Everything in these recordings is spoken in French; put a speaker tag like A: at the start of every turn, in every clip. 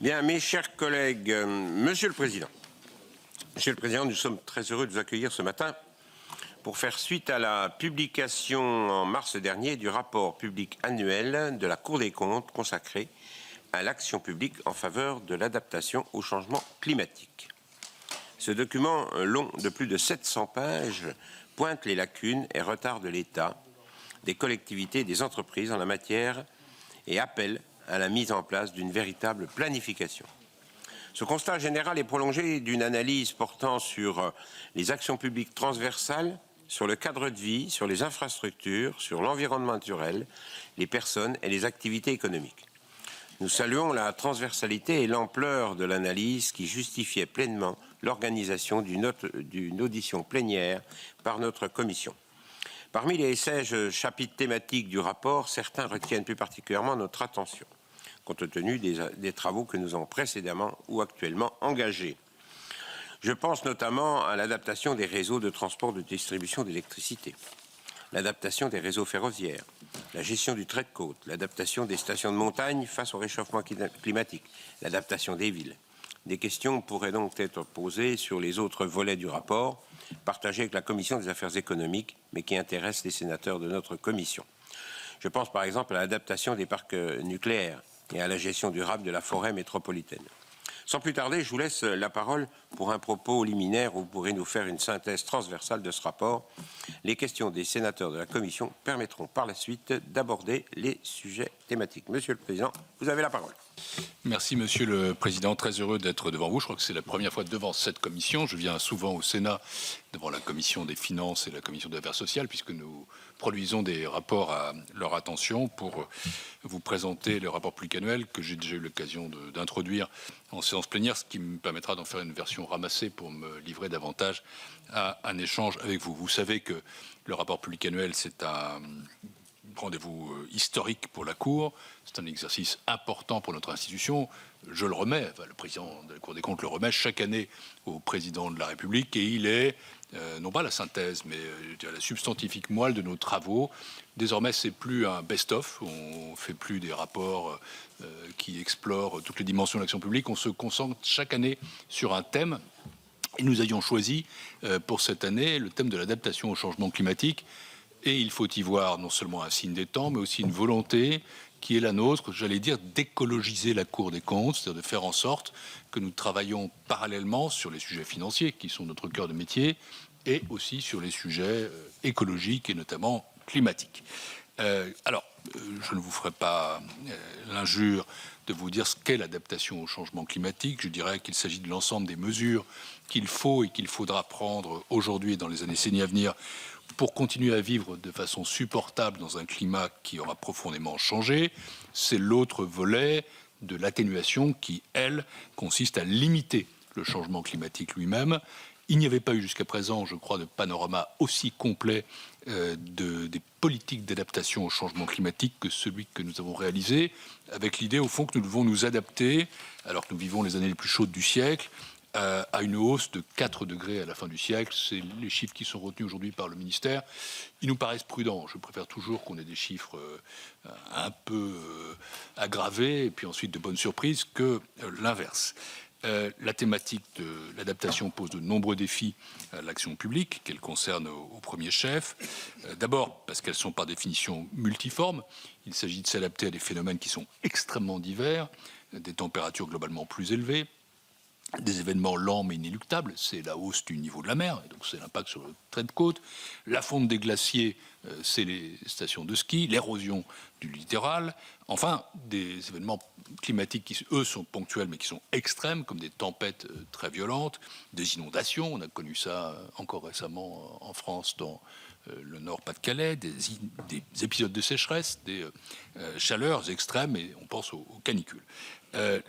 A: Bien, mes chers collègues, Monsieur le Président, nous sommes très heureux de vous accueillir ce matin pour faire suite à la publication en mars dernier du rapport public annuel de la Cour des comptes consacré à l'action publique en faveur de l'adaptation au changement climatique. Ce document long de plus de 700 pages pointe les lacunes et retards de l'État, des collectivités et des entreprises en la matière et appelle à la mise en place d'une véritable planification. Ce constat général est prolongé d'une analyse portant sur les actions publiques transversales, sur le cadre de vie, sur les infrastructures, sur l'environnement naturel, les personnes et les activités économiques. Nous saluons la transversalité et l'ampleur de l'analyse qui justifiait pleinement l'organisation d'une audition plénière par notre commission. Parmi les 16 chapitres thématiques du rapport, certains retiennent plus particulièrement notre attention, compte tenu des travaux que nous avons précédemment ou actuellement engagés. Je pense notamment à l'adaptation des réseaux de transport de distribution d'électricité, l'adaptation des réseaux ferroviaires, la gestion du trait de côte, l'adaptation des stations de montagne face au réchauffement climatique, l'adaptation des villes. Des questions pourraient donc être posées sur les autres volets du rapport, partagés avec la Commission des affaires économiques, mais qui intéressent les sénateurs de notre commission. Je pense par exemple à l'adaptation des parcs nucléaires et à la gestion durable de la forêt métropolitaine. Sans plus tarder, je vous laisse la parole pour un propos liminaire où vous pourrez nous faire une synthèse transversale de ce rapport. Les questions des sénateurs de la Commission permettront par la suite d'aborder les sujets thématiques. Monsieur le Président, vous avez la parole.
B: Merci Monsieur le Président, très heureux d'être devant vous. Je crois que c'est la première fois devant cette commission. Je viens souvent au Sénat devant la Commission des Finances et la Commission des Affaires sociales puisque nous produisons des rapports à leur attention pour vous présenter le rapport public annuel que j'ai déjà eu l'occasion d'introduire en séance plénière, ce qui me permettra d'en faire une version ramassée pour me livrer davantage à un échange avec vous. Vous savez que le rapport public annuel, c'est un rendez-vous historique pour la Cour. C'est un exercice important pour notre institution. Je le remets, le président de la Cour des comptes le remet chaque année au président de la République et il est, non pas la synthèse, mais la substantifique moelle de nos travaux. Désormais, c'est plus un best-of. On fait plus des rapports qui explorent toutes les dimensions de l'action publique. On se concentre chaque année sur un thème. Et nous avions choisi pour cette année le thème de l'adaptation au changement climatique. Et il faut y voir non seulement un signe des temps, mais aussi une volonté qui est la nôtre, j'allais dire, d'écologiser la Cour des comptes, c'est-à-dire de faire en sorte que nous travaillions parallèlement sur les sujets financiers, qui sont notre cœur de métier, et aussi sur les sujets écologiques et notamment climatiques. Je ne vous ferai pas l'injure de vous dire ce qu'est l'adaptation au changement climatique. Je dirais qu'il s'agit de l'ensemble des mesures qu'il faut et qu'il faudra prendre aujourd'hui et dans les années à venir pour continuer à vivre de façon supportable dans un climat qui aura profondément changé. C'est l'autre volet de l'atténuation qui, elle, consiste à limiter le changement climatique lui-même. Il n'y avait pas eu jusqu'à présent, je crois, de panorama aussi complet des politiques d'adaptation au changement climatique que celui que nous avons réalisé, avec l'idée au fond que nous devons nous adapter, alors que nous vivons les années les plus chaudes du siècle, à une hausse de 4 degrés à la fin du siècle. C'est les chiffres qui sont retenus aujourd'hui par le ministère. Ils nous paraissent prudents. Je préfère toujours qu'on ait des chiffres un peu aggravés et puis ensuite de bonnes surprises que l'inverse. La thématique de l'adaptation pose de nombreux défis à l'action publique, qu'elle concerne au premier chef. D'abord parce qu'elles sont par définition multiformes. Il s'agit de s'adapter à des phénomènes qui sont extrêmement divers, des températures globalement plus élevées, des événements lents mais inéluctables, c'est la hausse du niveau de la mer, et donc c'est l'impact sur le trait de côte. La fonte des glaciers, c'est les stations de ski, l'érosion du littoral. Enfin, des événements climatiques qui, eux, sont ponctuels mais qui sont extrêmes, comme des tempêtes très violentes, des inondations. On a connu ça encore récemment en France dans le Nord-Pas-de-Calais, des épisodes de sécheresse, des chaleurs extrêmes, et on pense aux canicules.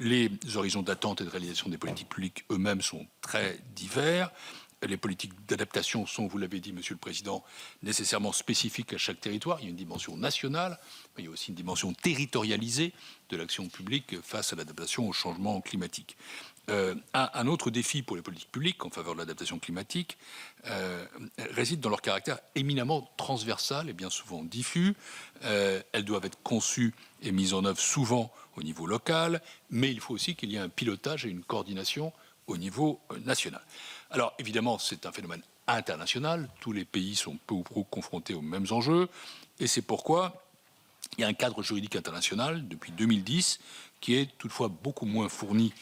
B: Les horizons d'attente et de réalisation des politiques publiques eux-mêmes sont très divers. les politiques d'adaptation sont, vous l'avez dit, Monsieur le Président, nécessairement spécifiques à chaque territoire. Il y a une dimension nationale, mais il y a aussi une dimension territorialisée de l'action publique face à l'adaptation au changement climatique. Un autre défi pour les politiques publiques en faveur de l'adaptation climatique réside dans leur caractère éminemment transversal et bien souvent diffus. Elles doivent être conçues et mises en œuvre souvent au niveau local, mais il faut aussi qu'il y ait un pilotage et une coordination au niveau national. Alors évidemment, c'est un phénomène international. Tous les pays sont peu ou prou confrontés aux mêmes enjeux, et c'est pourquoi il y a un cadre juridique international depuis 2010 qui est toutefois beaucoup moins fourni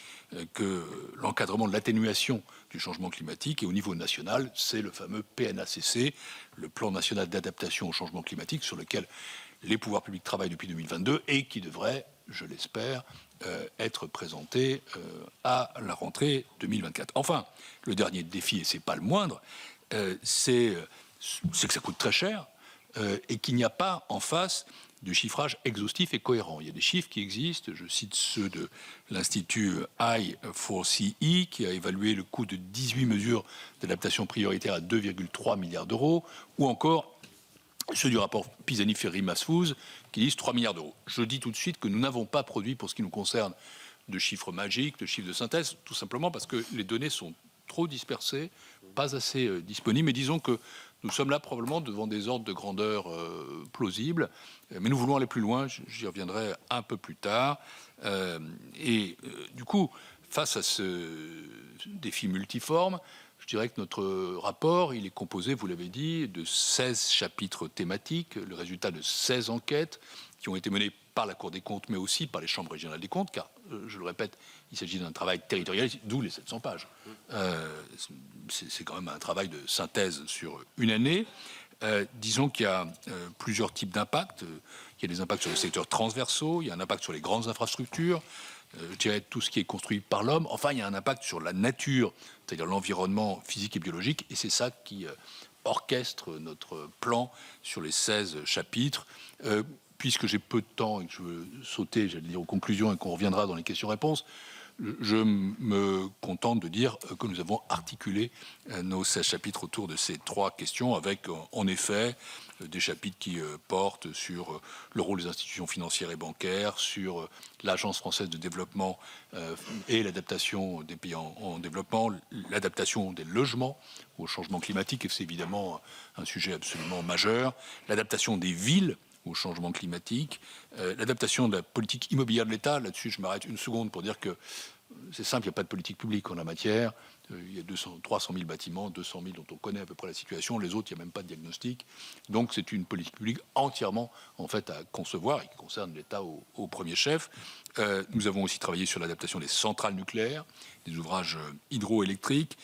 B: que l'encadrement de l'atténuation du changement climatique. Et au niveau national, c'est le fameux PNACC, le Plan national d'adaptation au changement climatique, sur lequel les pouvoirs publics travaillent depuis 2022 et qui devrait, je l'espère, être présenté à la rentrée 2024. Enfin, le dernier défi, et c'est pas le moindre, c'est que ça coûte très cher et qu'il n'y a pas en face du chiffrage exhaustif et cohérent. Il y a des chiffres qui existent, je cite ceux de l'Institut I4CE qui a évalué le coût de 18 mesures d'adaptation prioritaire à 2,3 milliards d'euros, ou encore ceux du rapport Pisani-Ferry-Masfouz qui disent 3 milliards d'euros. Je dis tout de suite que nous n'avons pas produit, pour ce qui nous concerne, de chiffres magiques, de chiffres de synthèse, tout simplement parce que les données sont trop dispersées, pas assez disponibles, mais disons que nous sommes là probablement devant des ordres de grandeur plausibles, mais nous voulons aller plus loin, j'y reviendrai un peu plus tard. Du coup, face à ce défi multiforme, je dirais que notre rapport, il est composé, vous l'avez dit, de 16 chapitres thématiques, le résultat de 16 enquêtes qui ont été menées par la Cour des comptes, mais aussi par les chambres régionales des comptes, car, je le répète, il s'agit d'un travail territorial, d'où les 700 pages. C'est quand même un travail de synthèse sur une année. Disons qu'il y a plusieurs types d'impacts. Il y a des impacts sur les secteurs transversaux, il y a un impact sur les grandes infrastructures, je dirais tout ce qui est construit par l'homme. Enfin, il y a un impact sur la nature, c'est-à-dire l'environnement physique et biologique, et c'est ça qui orchestre notre plan sur les 16 chapitres. Puisque j'ai peu de temps et que je veux sauter, j'allais dire, aux conclusions et qu'on reviendra dans les questions-réponses, je me contente de dire que nous avons articulé nos 16 chapitres autour de ces 3 questions, avec en effet des chapitres qui portent sur le rôle des institutions financières et bancaires, sur l'Agence française de développement et l'adaptation des pays en développement, l'adaptation des logements au changement climatique, et c'est évidemment un sujet absolument majeur, l'adaptation des villes au changement climatique, l'adaptation de la politique immobilière de l'État. Là-dessus, je m'arrête une seconde pour dire que c'est simple, il n'y a pas de politique publique en la matière. Il y a 300 000 bâtiments, 200 000 dont on connaît à peu près la situation. Les autres, il n'y a même pas de diagnostic. Donc, c'est une politique publique entièrement, en fait, à concevoir et qui concerne l'État au premier chef. Nous avons aussi travaillé sur l'adaptation des centrales nucléaires, des ouvrages hydroélectriques,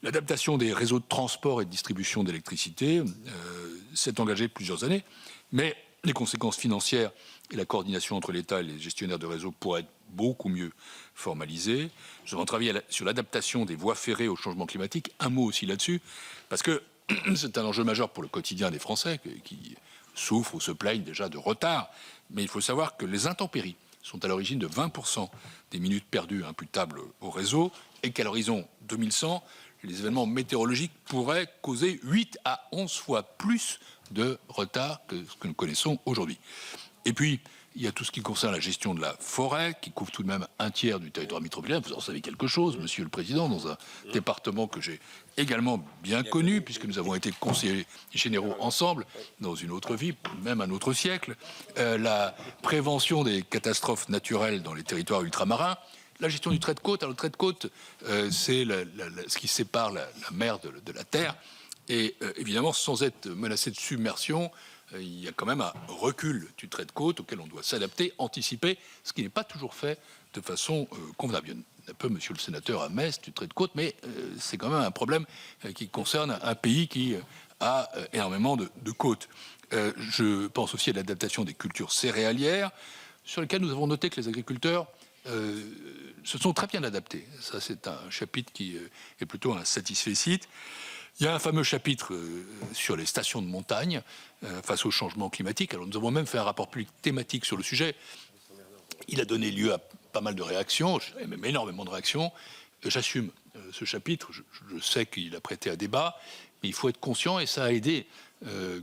B: l'adaptation des réseaux de transport et de distribution d'électricité. C'est engagé plusieurs années, mais les conséquences financières et la coordination entre l'État et les gestionnaires de réseau pourraient être beaucoup mieux formalisées. Nous avons travaillé sur l'adaptation des voies ferrées au changement climatique. Un mot aussi là-dessus, parce que c'est un enjeu majeur pour le quotidien des Français qui souffrent ou se plaignent déjà de retard. Mais il faut savoir que les intempéries sont à l'origine de 20% des minutes perdues imputables au réseau et qu'à l'horizon 2100, les événements météorologiques pourraient causer 8 à 11 fois plus de retard que ce que nous connaissons aujourd'hui. Et puis, il y a tout ce qui concerne la gestion de la forêt, qui couvre tout de même un tiers du territoire métropolitain. Vous en savez quelque chose, Monsieur le Président, dans un département que j'ai également bien connu, puisque nous avons été conseillers généraux ensemble, dans une autre vie, même un autre siècle. La prévention des catastrophes naturelles dans les territoires ultramarins, la gestion du trait de côte. Alors, le trait de côte, c'est ce qui sépare la mer de la terre. Et évidemment, sans être menacé de submersion, il y a quand même un recul du trait de côte auquel on doit s'adapter, anticiper, ce qui n'est pas toujours fait de façon convenable. Il y en a un peu, monsieur le sénateur, à Metz, du trait de côte, mais c'est quand même un problème qui concerne un pays qui a énormément de côtes. Je pense aussi à l'adaptation des cultures céréalières, sur lesquelles nous avons noté que les agriculteurs se sont très bien adaptés. Ça, c'est un chapitre qui est plutôt un satisfecit. Il y a un fameux chapitre sur les stations de montagne face au changement climatique. Alors, nous avons même fait un rapport public thématique sur le sujet. Il a donné lieu à pas mal de réactions, même énormément de réactions. J'assume ce chapitre, je sais qu'il a prêté à débat, mais il faut être conscient, et ça a aidé,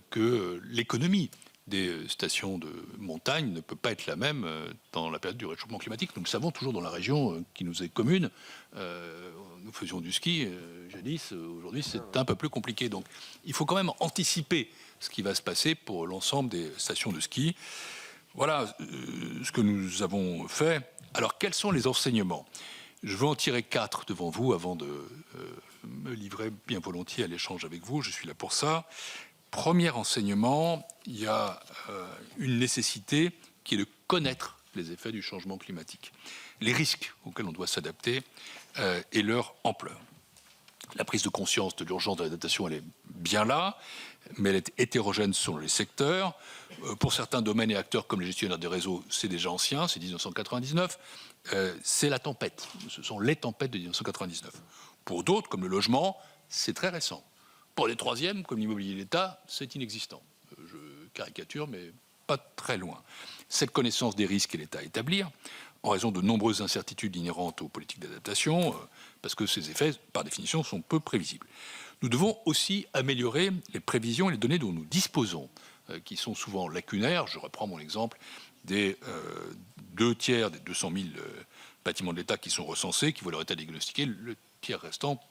B: que l'économie des stations de montagne ne peut pas être la même dans la période du réchauffement climatique. Nous le savons toujours dans la région qui nous est commune. Nous faisions du ski jadis, aujourd'hui c'est un peu plus compliqué. Donc il faut quand même anticiper ce qui va se passer pour l'ensemble des stations de ski. Voilà ce que nous avons fait. Alors quels sont les enseignements ? Je veux en tirer 4 devant vous avant de me livrer bien volontiers à l'échange avec vous. Je suis là pour ça. Premier enseignement, il y a une nécessité qui est de connaître les effets du changement climatique, les risques auxquels on doit s'adapter et leur ampleur. La prise de conscience de l'urgence de l'adaptation, elle est bien là, mais elle est hétérogène selon les secteurs. Pour certains domaines et acteurs comme les gestionnaires des réseaux, c'est déjà ancien, c'est 1999. C'est la tempête, ce sont les tempêtes de 1999. Pour d'autres, comme le logement, c'est très récent. Pour les troisièmes, comme l'immobilier et l'État, c'est inexistant. Je caricature, mais pas très loin. Cette connaissance des risques est l'État à établir, en raison de nombreuses incertitudes inhérentes aux politiques d'adaptation, parce que ces effets, par définition, sont peu prévisibles. Nous devons aussi améliorer les prévisions et les données dont nous disposons, qui sont souvent lacunaires. Je reprends mon exemple des 2 tiers des 200 000 bâtiments de l'État qui sont recensés, qui voient leur état diagnostiqué, le tiers restant,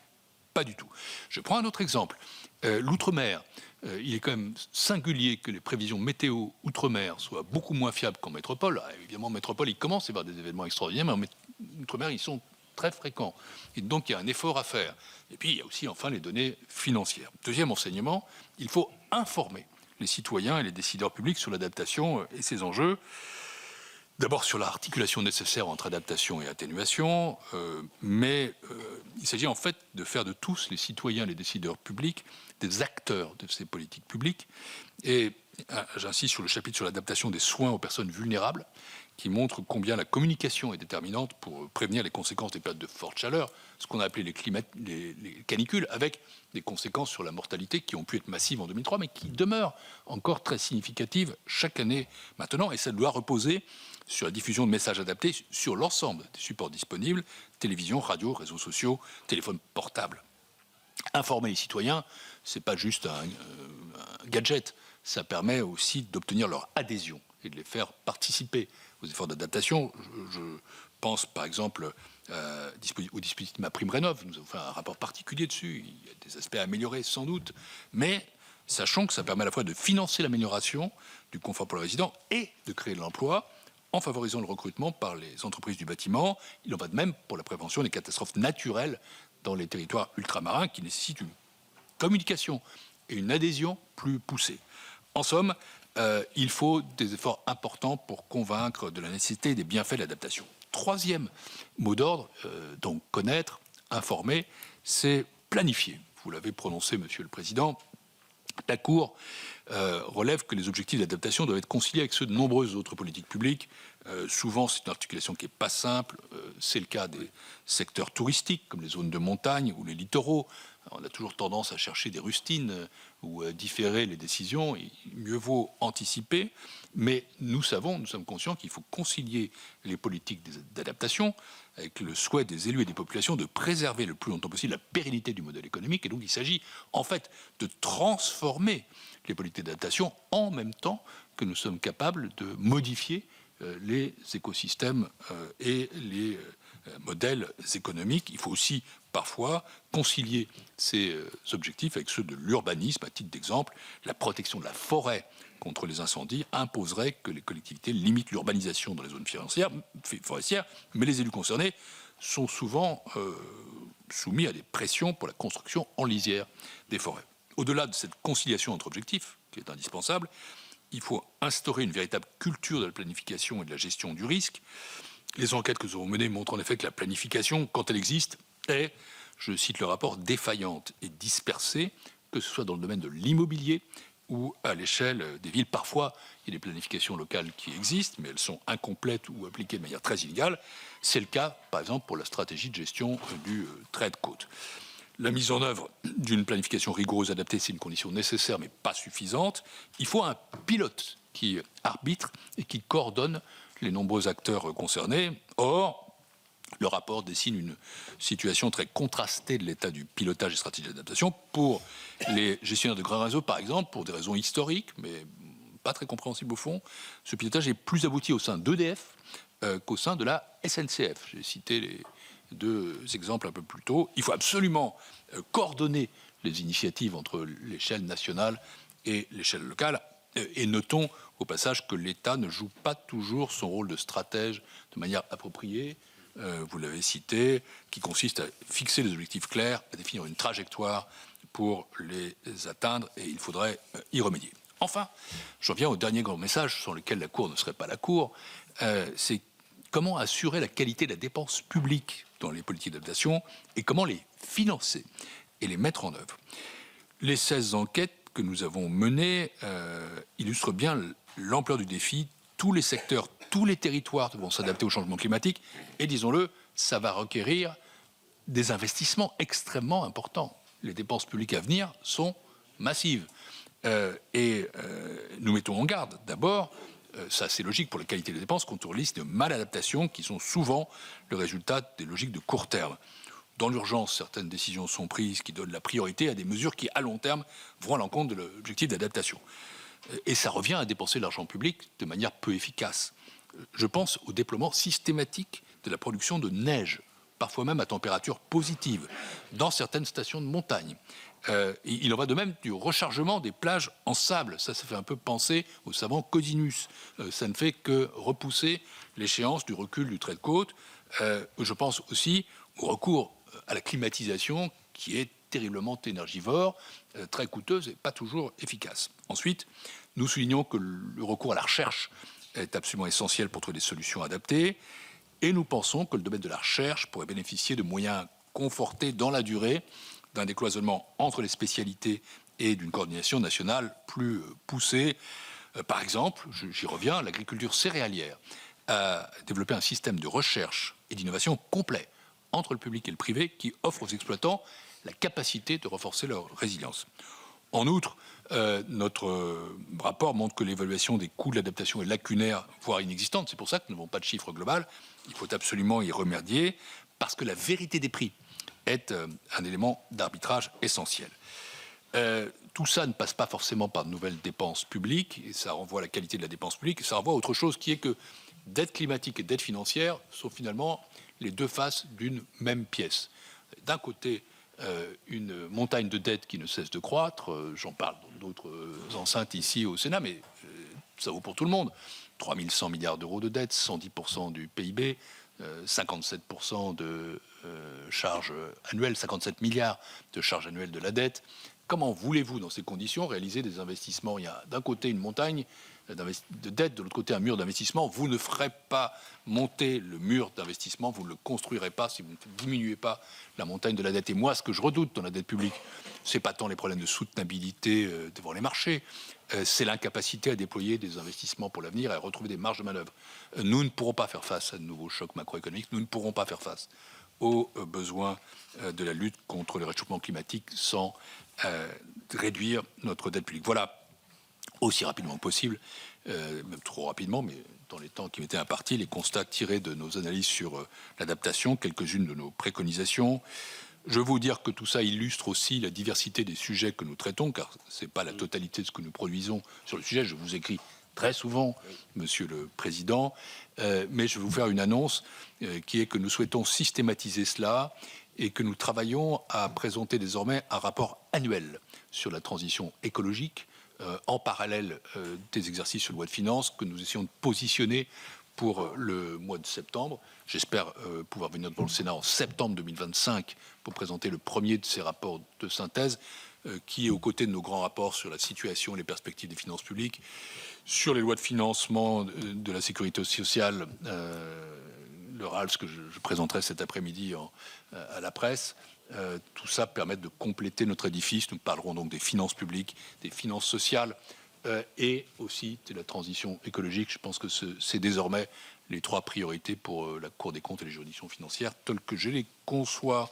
B: pas du tout. Je prends un autre exemple. L'outre-mer. Il est quand même singulier que les prévisions météo outre-mer soient beaucoup moins fiables qu'en métropole. Alors, évidemment, en métropole, il commence à y avoir des événements extraordinaires, mais en outre-mer, ils sont très fréquents. Et donc, il y a un effort à faire. Et puis, il y a aussi, enfin, les données financières. Deuxième enseignement, il faut informer les citoyens et les décideurs publics sur l'adaptation et ses enjeux. D'abord sur l'articulation nécessaire entre adaptation et atténuation, mais il s'agit en fait de faire de tous les citoyens, les décideurs publics, des acteurs de ces politiques publiques. Et j'insiste sur le chapitre sur l'adaptation des soins aux personnes vulnérables, qui montre combien la communication est déterminante pour prévenir les conséquences des périodes de forte chaleur, ce qu'on a appelé les canicules, avec des conséquences sur la mortalité qui ont pu être massives en 2003, mais qui demeurent encore très significatives chaque année maintenant. Et ça doit reposer sur la diffusion de messages adaptés sur l'ensemble des supports disponibles, télévision, radio, réseaux sociaux, téléphone portable. Informer les citoyens, c'est pas juste un gadget, ça permet aussi d'obtenir leur adhésion et de les faire participer aux efforts d'adaptation. Je pense par exemple au dispositif MaPrimeRénov'. Nous avons fait un rapport particulier dessus. Il y a des aspects à améliorer sans doute, mais sachons que ça permet à la fois de financer l'amélioration du confort pour le résident et de créer de l'emploi en favorisant le recrutement par les entreprises du bâtiment. Il en va de même pour la prévention des catastrophes naturelles dans les territoires ultramarins qui nécessitent une communication et une adhésion plus poussée. En somme, il faut des efforts importants pour convaincre de la nécessité et des bienfaits de l'adaptation. Troisième mot d'ordre, donc connaître, informer, c'est planifier. Vous l'avez prononcé, Monsieur le Président. La Cour relève que les objectifs d'adaptation doivent être conciliés avec ceux de nombreuses autres politiques publiques. Souvent, c'est une articulation qui n'est pas simple. C'est le cas des secteurs touristiques, comme les zones de montagne ou les littoraux. On a toujours tendance à chercher des rustines ou à différer les décisions. Mieux vaut anticiper. Mais nous sommes conscients qu'il faut concilier les politiques d'adaptation avec le souhait des élus et des populations de préserver le plus longtemps possible la pérennité du modèle économique. Et donc, il s'agit en fait de transformer les politiques d'adaptation en même temps que nous sommes capables de modifier les écosystèmes et les modèles économiques. Il faut aussi parfois concilier ces objectifs avec ceux de l'urbanisme. À titre d'exemple, la protection de la forêt contre les incendies imposerait que les collectivités limitent l'urbanisation dans les zones forestières, mais les élus concernés sont souvent soumis à des pressions pour la construction en lisière des forêts. Au-delà de cette conciliation entre objectifs, qui est indispensable, il faut instaurer une véritable culture de la planification et de la gestion du risque. Les enquêtes que nous avons menées montrent en effet que la planification, quand elle existe, est, je cite le rapport, défaillante et dispersée, que ce soit dans le domaine de l'immobilier ou à l'échelle des villes. Parfois, il y a des planifications locales qui existent, mais elles sont incomplètes ou appliquées de manière très inégale. C'est le cas, par exemple, pour la stratégie de gestion du trait de côte. La mise en œuvre d'une planification rigoureuse adaptée, c'est une condition nécessaire mais pas suffisante. Il faut un pilote qui arbitre et qui coordonne les nombreux acteurs concernés. Or, Le rapport dessine une situation très contrastée de l'état du pilotage et stratégie d'adaptation. Pour les gestionnaires de grands réseaux, par exemple, pour des raisons historiques, mais pas très compréhensibles au fond, ce pilotage est plus abouti au sein d'EDF qu'au sein de la SNCF. J'ai cité les deux exemples un peu plus tôt. Il faut absolument coordonner les initiatives entre l'échelle nationale et l'échelle locale. Et notons au passage que l'État ne joue pas toujours son rôle de stratège de manière appropriée. Vous l'avez cité, qui consiste à fixer des objectifs clairs, à définir une trajectoire pour les atteindre, et il faudrait y remédier. Enfin, je reviens au dernier grand message sans lequel la Cour ne serait pas la Cour, c'est comment assurer la qualité de la dépense publique dans les politiques d'adaptation et comment les financer et les mettre en œuvre. Les 16 enquêtes que nous avons menées illustrent bien l'ampleur du défi. Tous les secteurs, tous les territoires devront s'adapter au changement climatique et, disons-le, ça va requérir des investissements extrêmement importants. Les dépenses publiques à venir sont massives. Nous mettons en garde, d'abord, ça c'est logique pour la qualité des dépenses, contre les risques de maladaptation qui sont souvent le résultat des logiques de court terme. Dans l'urgence, certaines décisions sont prises qui donnent la priorité à des mesures qui, à long terme, vont à l'encontre de l'objectif d'adaptation. Et ça revient à dépenser de l'argent public de manière peu efficace. Je pense au déploiement systématique de la production de neige, parfois même à température positive, dans certaines stations de montagne. Il en va de même du rechargement des plages en sable. Ça fait un peu penser au savant Codinus. Ça ne fait que repousser l'échéance du recul du trait de côte. Je pense aussi au recours à la climatisation, qui est terriblement énergivore, très coûteuse et pas toujours efficace. Ensuite, nous soulignons que le recours à la recherche est absolument essentiel pour trouver des solutions adaptées. Et nous pensons que le domaine de la recherche pourrait bénéficier de moyens confortés dans la durée, d'un décloisonnement entre les spécialités et d'une coordination nationale plus poussée. Par exemple, j'y reviens, l'agriculture céréalière a développé un système de recherche et d'innovation complet entre le public et le privé qui offre aux exploitants la capacité de renforcer leur résilience. En outre, notre rapport montre que l'évaluation des coûts de l'adaptation est lacunaire, voire inexistante. C'est pour ça que nous n'avons pas de chiffre global. Il faut absolument y remédier, parce que la vérité des prix est un élément d'arbitrage essentiel. Tout ça ne passe pas forcément par de nouvelles dépenses publiques, et ça renvoie à la qualité de la dépense publique, et ça renvoie à autre chose qui est que dette climatique et dette financière sont finalement les deux faces d'une même pièce. D'un côté, une montagne de dettes qui ne cesse de croître, j'en parle dans d'autres enceintes ici au Sénat, mais ça vaut pour tout le monde. 3 100 milliards d'euros de dettes, 110% du PIB, 57% de charges annuelles, 57 milliards de charges annuelles de la dette. Comment voulez-vous, dans ces conditions, réaliser des investissements? Il y a d'un côté une montagne de dette, de l'autre côté un mur d'investissement. Vous ne ferez pas monter le mur d'investissement, vous ne le construirez pas si vous ne diminuez pas la montagne de la dette. Et moi, ce que je redoute dans la dette publique, c'est pas tant les problèmes de soutenabilité devant les marchés, c'est l'incapacité à déployer des investissements pour l'avenir et à retrouver des marges de manœuvre. Nous ne pourrons pas faire face à de nouveaux chocs macroéconomiques, nous ne pourrons pas faire face aux besoins de la lutte contre le réchauffement climatique sans réduire notre dette publique. Voilà, aussi rapidement que possible, même trop rapidement, mais dans les temps qui m'étaient impartis, les constats tirés de nos analyses sur l'adaptation, quelques-unes de nos préconisations. Je veux vous dire que tout ça illustre aussi la diversité des sujets que nous traitons, car ce n'est pas la totalité de ce que nous produisons sur le sujet. Je vous écris très souvent, Monsieur le Président, mais je vais vous faire une annonce qui est que nous souhaitons systématiser cela et que nous travaillons à présenter désormais un rapport annuel sur la transition écologique en parallèle des exercices sur loi de finances que nous essayons de positionner pour le mois de septembre. J'espère pouvoir venir devant le Sénat en septembre 2025 pour présenter le premier de ces rapports de synthèse qui est aux côtés de nos grands rapports sur la situation et les perspectives des finances publiques, sur les lois de financement de la sécurité sociale, le RALS que je présenterai cet après-midi à la presse. Tout ça permet de compléter notre édifice. Nous parlerons donc des finances publiques, des finances sociales et aussi de la transition écologique. Je pense que c'est désormais les trois priorités pour la Cour des comptes et les juridictions financières telles que je les conçois.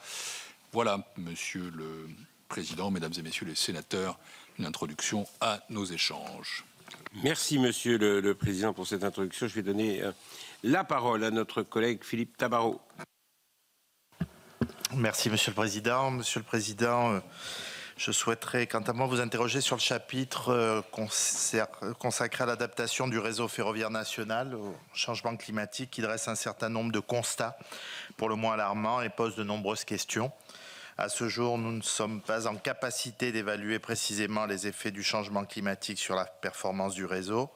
B: Voilà, Monsieur le Président, Mesdames et Messieurs les sénateurs, une introduction à nos échanges.
A: Merci, Monsieur le Président, pour cette introduction. Je vais donner la parole à notre collègue Philippe Tabarot.
C: Merci, Monsieur le Président. Monsieur le Président, je souhaiterais, quant à moi, vous interroger sur le chapitre consacré à l'adaptation du réseau ferroviaire national au changement climatique, qui dresse un certain nombre de constats, pour le moins alarmants, et pose de nombreuses questions. À ce jour, nous ne sommes pas en capacité d'évaluer précisément les effets du changement climatique sur la performance du réseau.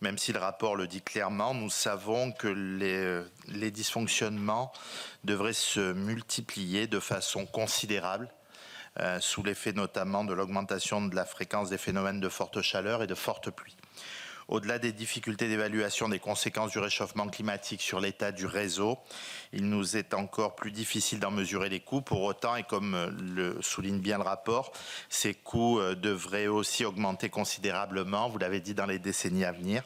C: Même si le rapport le dit clairement, nous savons que les dysfonctionnements devraient se multiplier de façon considérable, sous l'effet notamment de l'augmentation de la fréquence des phénomènes de forte chaleur et de fortes pluies. Au-delà des difficultés d'évaluation des conséquences du réchauffement climatique sur l'état du réseau, il nous est encore plus difficile d'en mesurer les coûts. Pour autant, et comme le souligne bien le rapport, ces coûts devraient aussi augmenter considérablement, vous l'avez dit, dans les décennies à venir.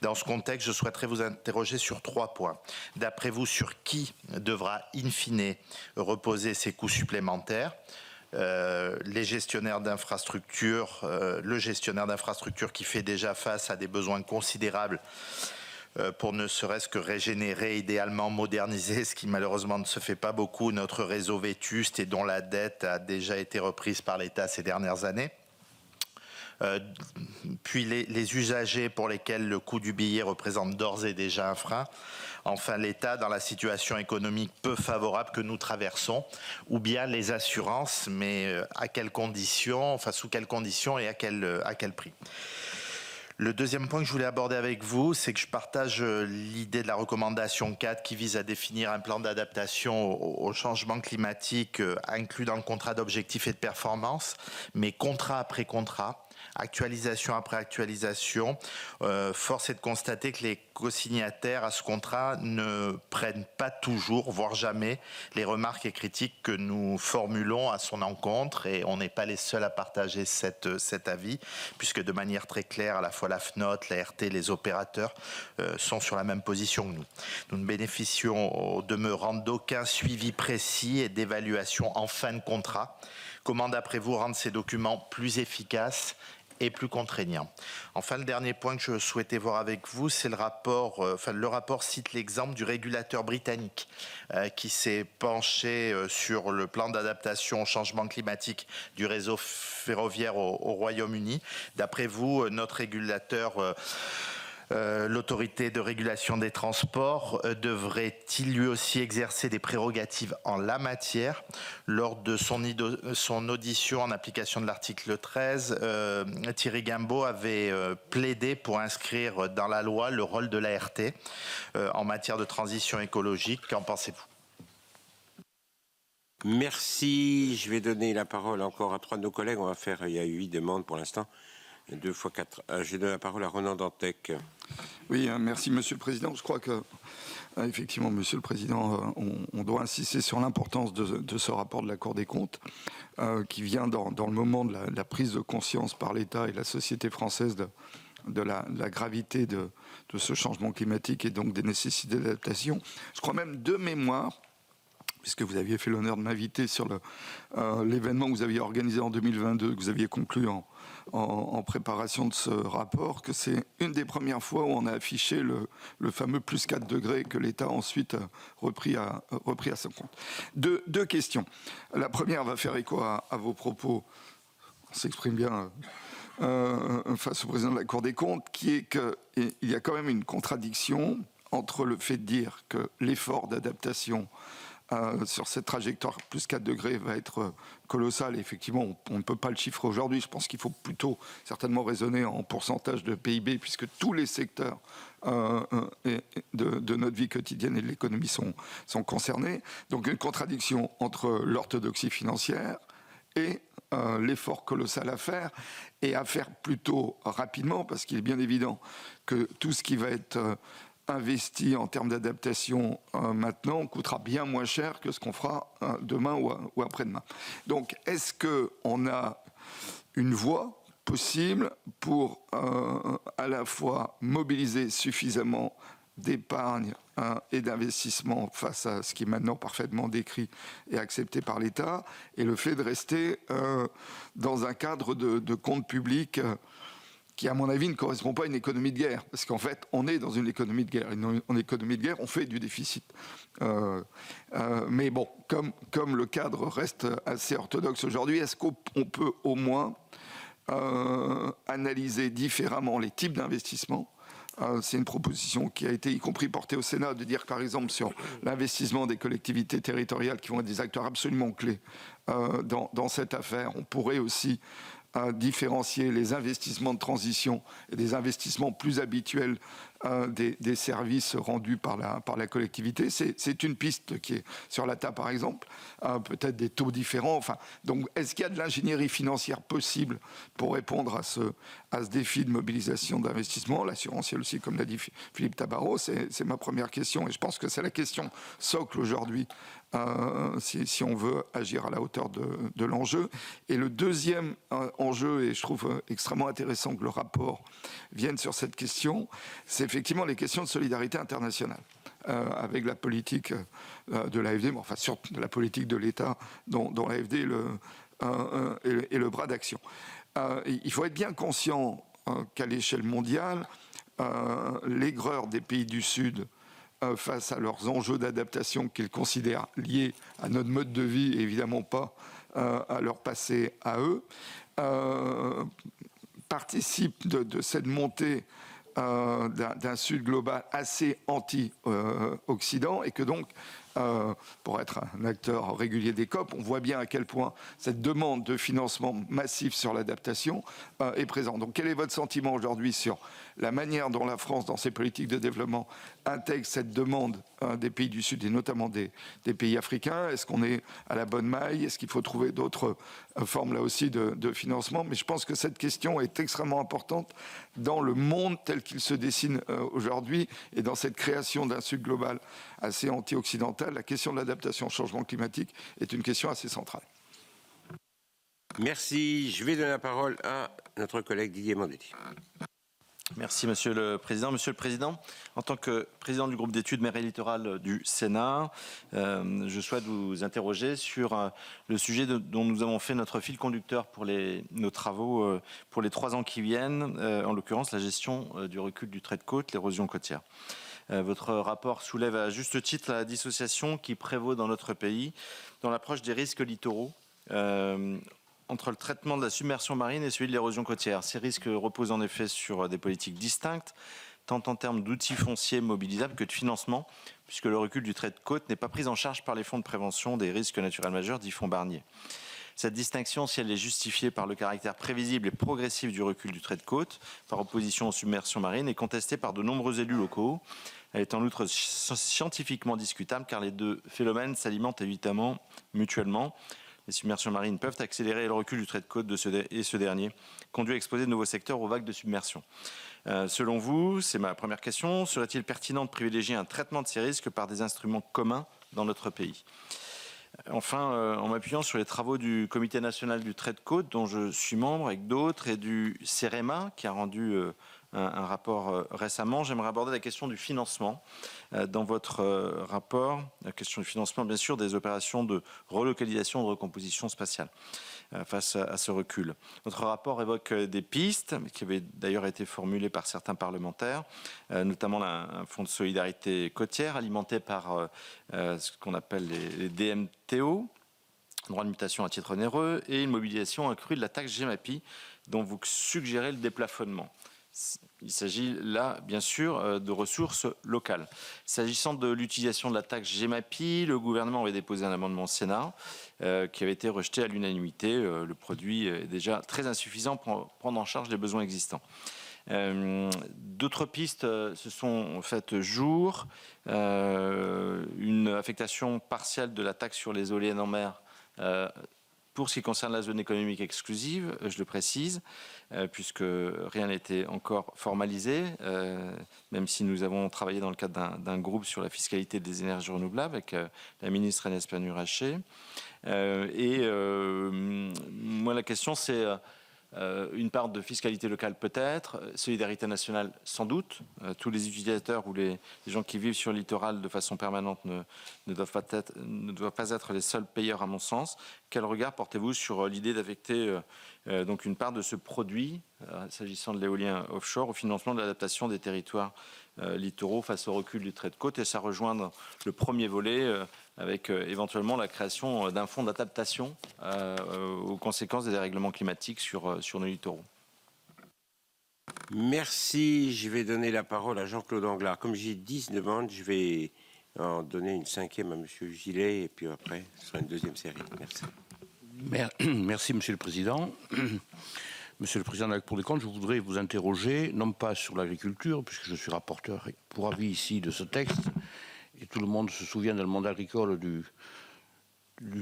C: Dans ce contexte, je souhaiterais vous interroger sur 3 points. D'après vous, sur qui devra in fine reposer ces coûts supplémentaires ? Les gestionnaires d'infrastructures, le gestionnaire d'infrastructures qui fait déjà face à des besoins considérables pour ne serait-ce que régénérer, idéalement moderniser, ce qui malheureusement ne se fait pas beaucoup, notre réseau vétuste et dont la dette a déjà été reprise par l'État ces dernières années. Puis les usagers pour lesquels le coût du billet représente d'ores et déjà un frein. Enfin, l'État dans la situation économique peu favorable que nous traversons, ou bien les assurances, mais à quelles conditions, enfin sous quelles conditions et à quel prix. Le deuxième point que je voulais aborder avec vous, c'est que je partage l'idée de la recommandation 4 qui vise à définir un plan d'adaptation au changement climatique inclus dans le contrat d'objectifs et de performance, mais contrat après contrat, actualisation après actualisation. Force est de constater que les co-signataires à ce contrat ne prennent pas toujours, voire jamais, les remarques et critiques que nous formulons à son encontre, et on n'est pas les seuls à partager cet avis, puisque de manière très claire, à la fois la FNOT, la RT, les opérateurs sont sur la même position que nous. Nous ne bénéficions au demeurant d'aucun suivi précis et d'évaluation en fin de contrat. Comment, d'après vous, rendre ces documents plus efficaces et plus contraignants? Enfin, le dernier point que je souhaitais voir avec vous, c'est le rapport. Le rapport cite l'exemple du régulateur britannique qui s'est penché sur le plan d'adaptation au changement climatique du réseau ferroviaire au Royaume-Uni. D'après vous, notre régulateur, l'autorité de régulation des transports, devrait-il lui aussi exercer des prérogatives en la matière? Lors de son audition en application de l'article 13, Thierry Guimbaud avait plaidé pour inscrire dans la loi le rôle de l'ART en matière de transition écologique. Qu'en pensez-vous?
A: Merci. Je vais donner la parole encore à 3 de nos collègues. Il y a 8 demandes pour l'instant. 2 fois 4. Je donne la parole à Ronan Dantec.
D: Oui, merci Monsieur le Président. Je crois que, effectivement, Monsieur le Président, on doit insister sur l'importance de ce rapport de la Cour des comptes qui vient dans le moment de la prise de conscience par l'État et la société française de la gravité de ce changement climatique et donc des nécessités d'adaptation. Je crois même de mémoire, puisque vous aviez fait l'honneur de m'inviter sur l'événement que vous aviez organisé en 2022, que vous aviez conclu en préparation de ce rapport, que c'est une des premières fois où on a affiché le fameux plus 4 degrés que l'État a ensuite repris à son compte. Deux questions. La première va faire écho à vos propos, on s'exprime bien face au président de la Cour des comptes, qui est qu'il y a quand même une contradiction entre le fait de dire que l'effort d'adaptation sur cette trajectoire plus 4 degrés va être colossal. Et effectivement, on ne peut pas le chiffrer aujourd'hui. Je pense qu'il faut plutôt certainement raisonner en pourcentage de PIB, puisque tous les secteurs de notre vie quotidienne et de l'économie sont concernés. Donc une contradiction entre l'orthodoxie financière et l'effort colossal à faire, et à faire plutôt rapidement, parce qu'il est bien évident que tout ce qui va être investi en termes d'adaptation maintenant coûtera bien moins cher que ce qu'on fera demain ou après-demain. Donc, est-ce qu'on a une voie possible pour à la fois mobiliser suffisamment d'épargne et d'investissement face à ce qui est maintenant parfaitement décrit et accepté par l'État, et le fait de rester dans un cadre de compte public qui, à mon avis, ne correspond pas à une économie de guerre. Parce qu'en fait, on est dans une économie de guerre. Et en économie de guerre, on fait du déficit. Mais bon, comme le cadre reste assez orthodoxe aujourd'hui, est-ce qu'on peut au moins analyser différemment les types d'investissements? C'est une proposition qui a été, y compris portée au Sénat, de dire, par exemple, sur l'investissement des collectivités territoriales, qui vont être des acteurs absolument clés dans cette affaire, on pourrait aussi différencier les investissements de transition et des investissements plus habituels des services rendus par la collectivité. C'est une piste qui est sur la table, par exemple, peut-être des taux différents. Enfin, donc, est-ce qu'il y a de l'ingénierie financière possible pour répondre à ce défi de mobilisation d'investissement? L'assurantiel aussi, comme l'a dit Philippe Tabarot, c'est ma première question. Et je pense que c'est la question socle aujourd'hui, si on veut agir à la hauteur de l'enjeu. Et le deuxième enjeu, et je trouve extrêmement intéressant que le rapport vienne sur cette question, c'est effectivement les questions de solidarité internationale, avec la politique de l'AFD, mais enfin surtout la politique de l'État dont l'AFD est le bras d'action. Il faut être bien conscient qu'à l'échelle mondiale, l'aigreur des pays du Sud face à leurs enjeux d'adaptation qu'ils considèrent liés à notre mode de vie, et évidemment pas à leur passé à eux, participe de cette montée d'un Sud global assez anti-Occident, et que donc, pour être un acteur régulier des COP, on voit bien à quel point cette demande de financement massif sur l'adaptation est présente. Donc quel est votre sentiment aujourd'hui sur la manière dont la France, dans ses politiques de développement, intègre cette demande des pays du Sud et notamment des pays africains? Est-ce qu'on est à la bonne maille? Est-ce qu'il faut trouver d'autres formes là aussi de financement? Mais je pense que cette question est extrêmement importante dans le monde tel qu'il se dessine aujourd'hui, et dans cette création d'un Sud global assez anti-occidental, la question de l'adaptation au changement climatique est une question assez centrale.
A: Merci. Je vais donner la parole à notre collègue Didier Mandelli.
E: Merci Monsieur le Président. Monsieur le Président, en tant que président du groupe d'études mer et littoral du Sénat, je souhaite vous interroger sur le sujet dont nous avons fait notre fil conducteur pour nos travaux pour les 3 ans qui viennent, en l'occurrence la gestion du recul du trait de côte, l'érosion côtière. Votre rapport soulève à juste titre la dissociation qui prévaut dans notre pays dans l'approche des risques littoraux entre le traitement de la submersion marine et celui de l'érosion côtière. Ces risques reposent en effet sur des politiques distinctes, tant en termes d'outils fonciers mobilisables que de financement, puisque le recul du trait de côte n'est pas pris en charge par les fonds de prévention des risques naturels majeurs, dits fonds Barnier. Cette distinction, si elle est justifiée par le caractère prévisible et progressif du recul du trait de côte, par opposition aux submersions marines, est contestée par de nombreux élus locaux. Elle est en outre scientifiquement discutable, car les deux phénomènes s'alimentent évidemment mutuellement. Les submersions marines peuvent accélérer le recul du trait de côte et ce dernier conduit à exposer de nouveaux secteurs aux vagues de submersion. Selon vous, c'est ma première question, serait-il pertinent de privilégier un traitement de ces risques par des instruments communs dans notre pays? Enfin, en m'appuyant sur les travaux du Comité national du trait de côte, dont je suis membre avec d'autres, et du CEREMA, qui a rendu un rapport récemment, j'aimerais aborder la question du financement. Dans votre rapport, la question du financement, bien sûr, des opérations de relocalisation, de recomposition spatiale face à ce recul. Votre rapport évoque des pistes qui avaient d'ailleurs été formulées par certains parlementaires, notamment un fonds de solidarité côtière alimenté par ce qu'on appelle les DMTO, droit de mutation à titre onéreux, et une mobilisation accrue de la taxe GEMAPI, dont vous suggérez le déplafonnement. Il s'agit là, bien sûr, de ressources locales. S'agissant de l'utilisation de la taxe GEMAPI, le gouvernement avait déposé un amendement au Sénat qui avait été rejeté à l'unanimité. Le produit est déjà très insuffisant pour prendre en charge les besoins existants. D'autres pistes se sont faites jour. Une affectation partielle de la taxe sur les éoliennes en mer pour ce qui concerne la zone économique exclusive, je le précise, puisque rien n'était encore formalisé, même si nous avons travaillé dans le cadre d'un groupe sur la fiscalité des énergies renouvelables avec la ministre Agnès Pannier-Runacher. Moi, la question, c'est Une part de fiscalité locale peut-être, solidarité nationale sans doute. Tous les utilisateurs ou les gens qui vivent sur le littoral de façon permanente ne doivent pas être les seuls payeurs à mon sens. Quel regard portez-vous sur l'idée d'affecter donc une part de ce produit, s'agissant de l'éolien offshore, au financement de l'adaptation des territoires littoraux face au recul du trait de côte, et ça rejoindre le premier volet avec éventuellement la création d'un fonds d'adaptation aux conséquences des dérèglements climatiques sur nos littoraux.
A: Merci. Je vais donner la parole à Jean-Claude Anglard. Comme j'ai 10 demandes, je vais en donner une 5e à M. Gillet et puis après, ce sera une 2e série. Merci.
F: Merci, Monsieur le Président. Monsieur le Président de la Cour des comptes, je voudrais vous interroger, non pas sur l'agriculture, puisque je suis rapporteur pour avis ici de ce texte, et tout le monde se souvient dans le monde agricole du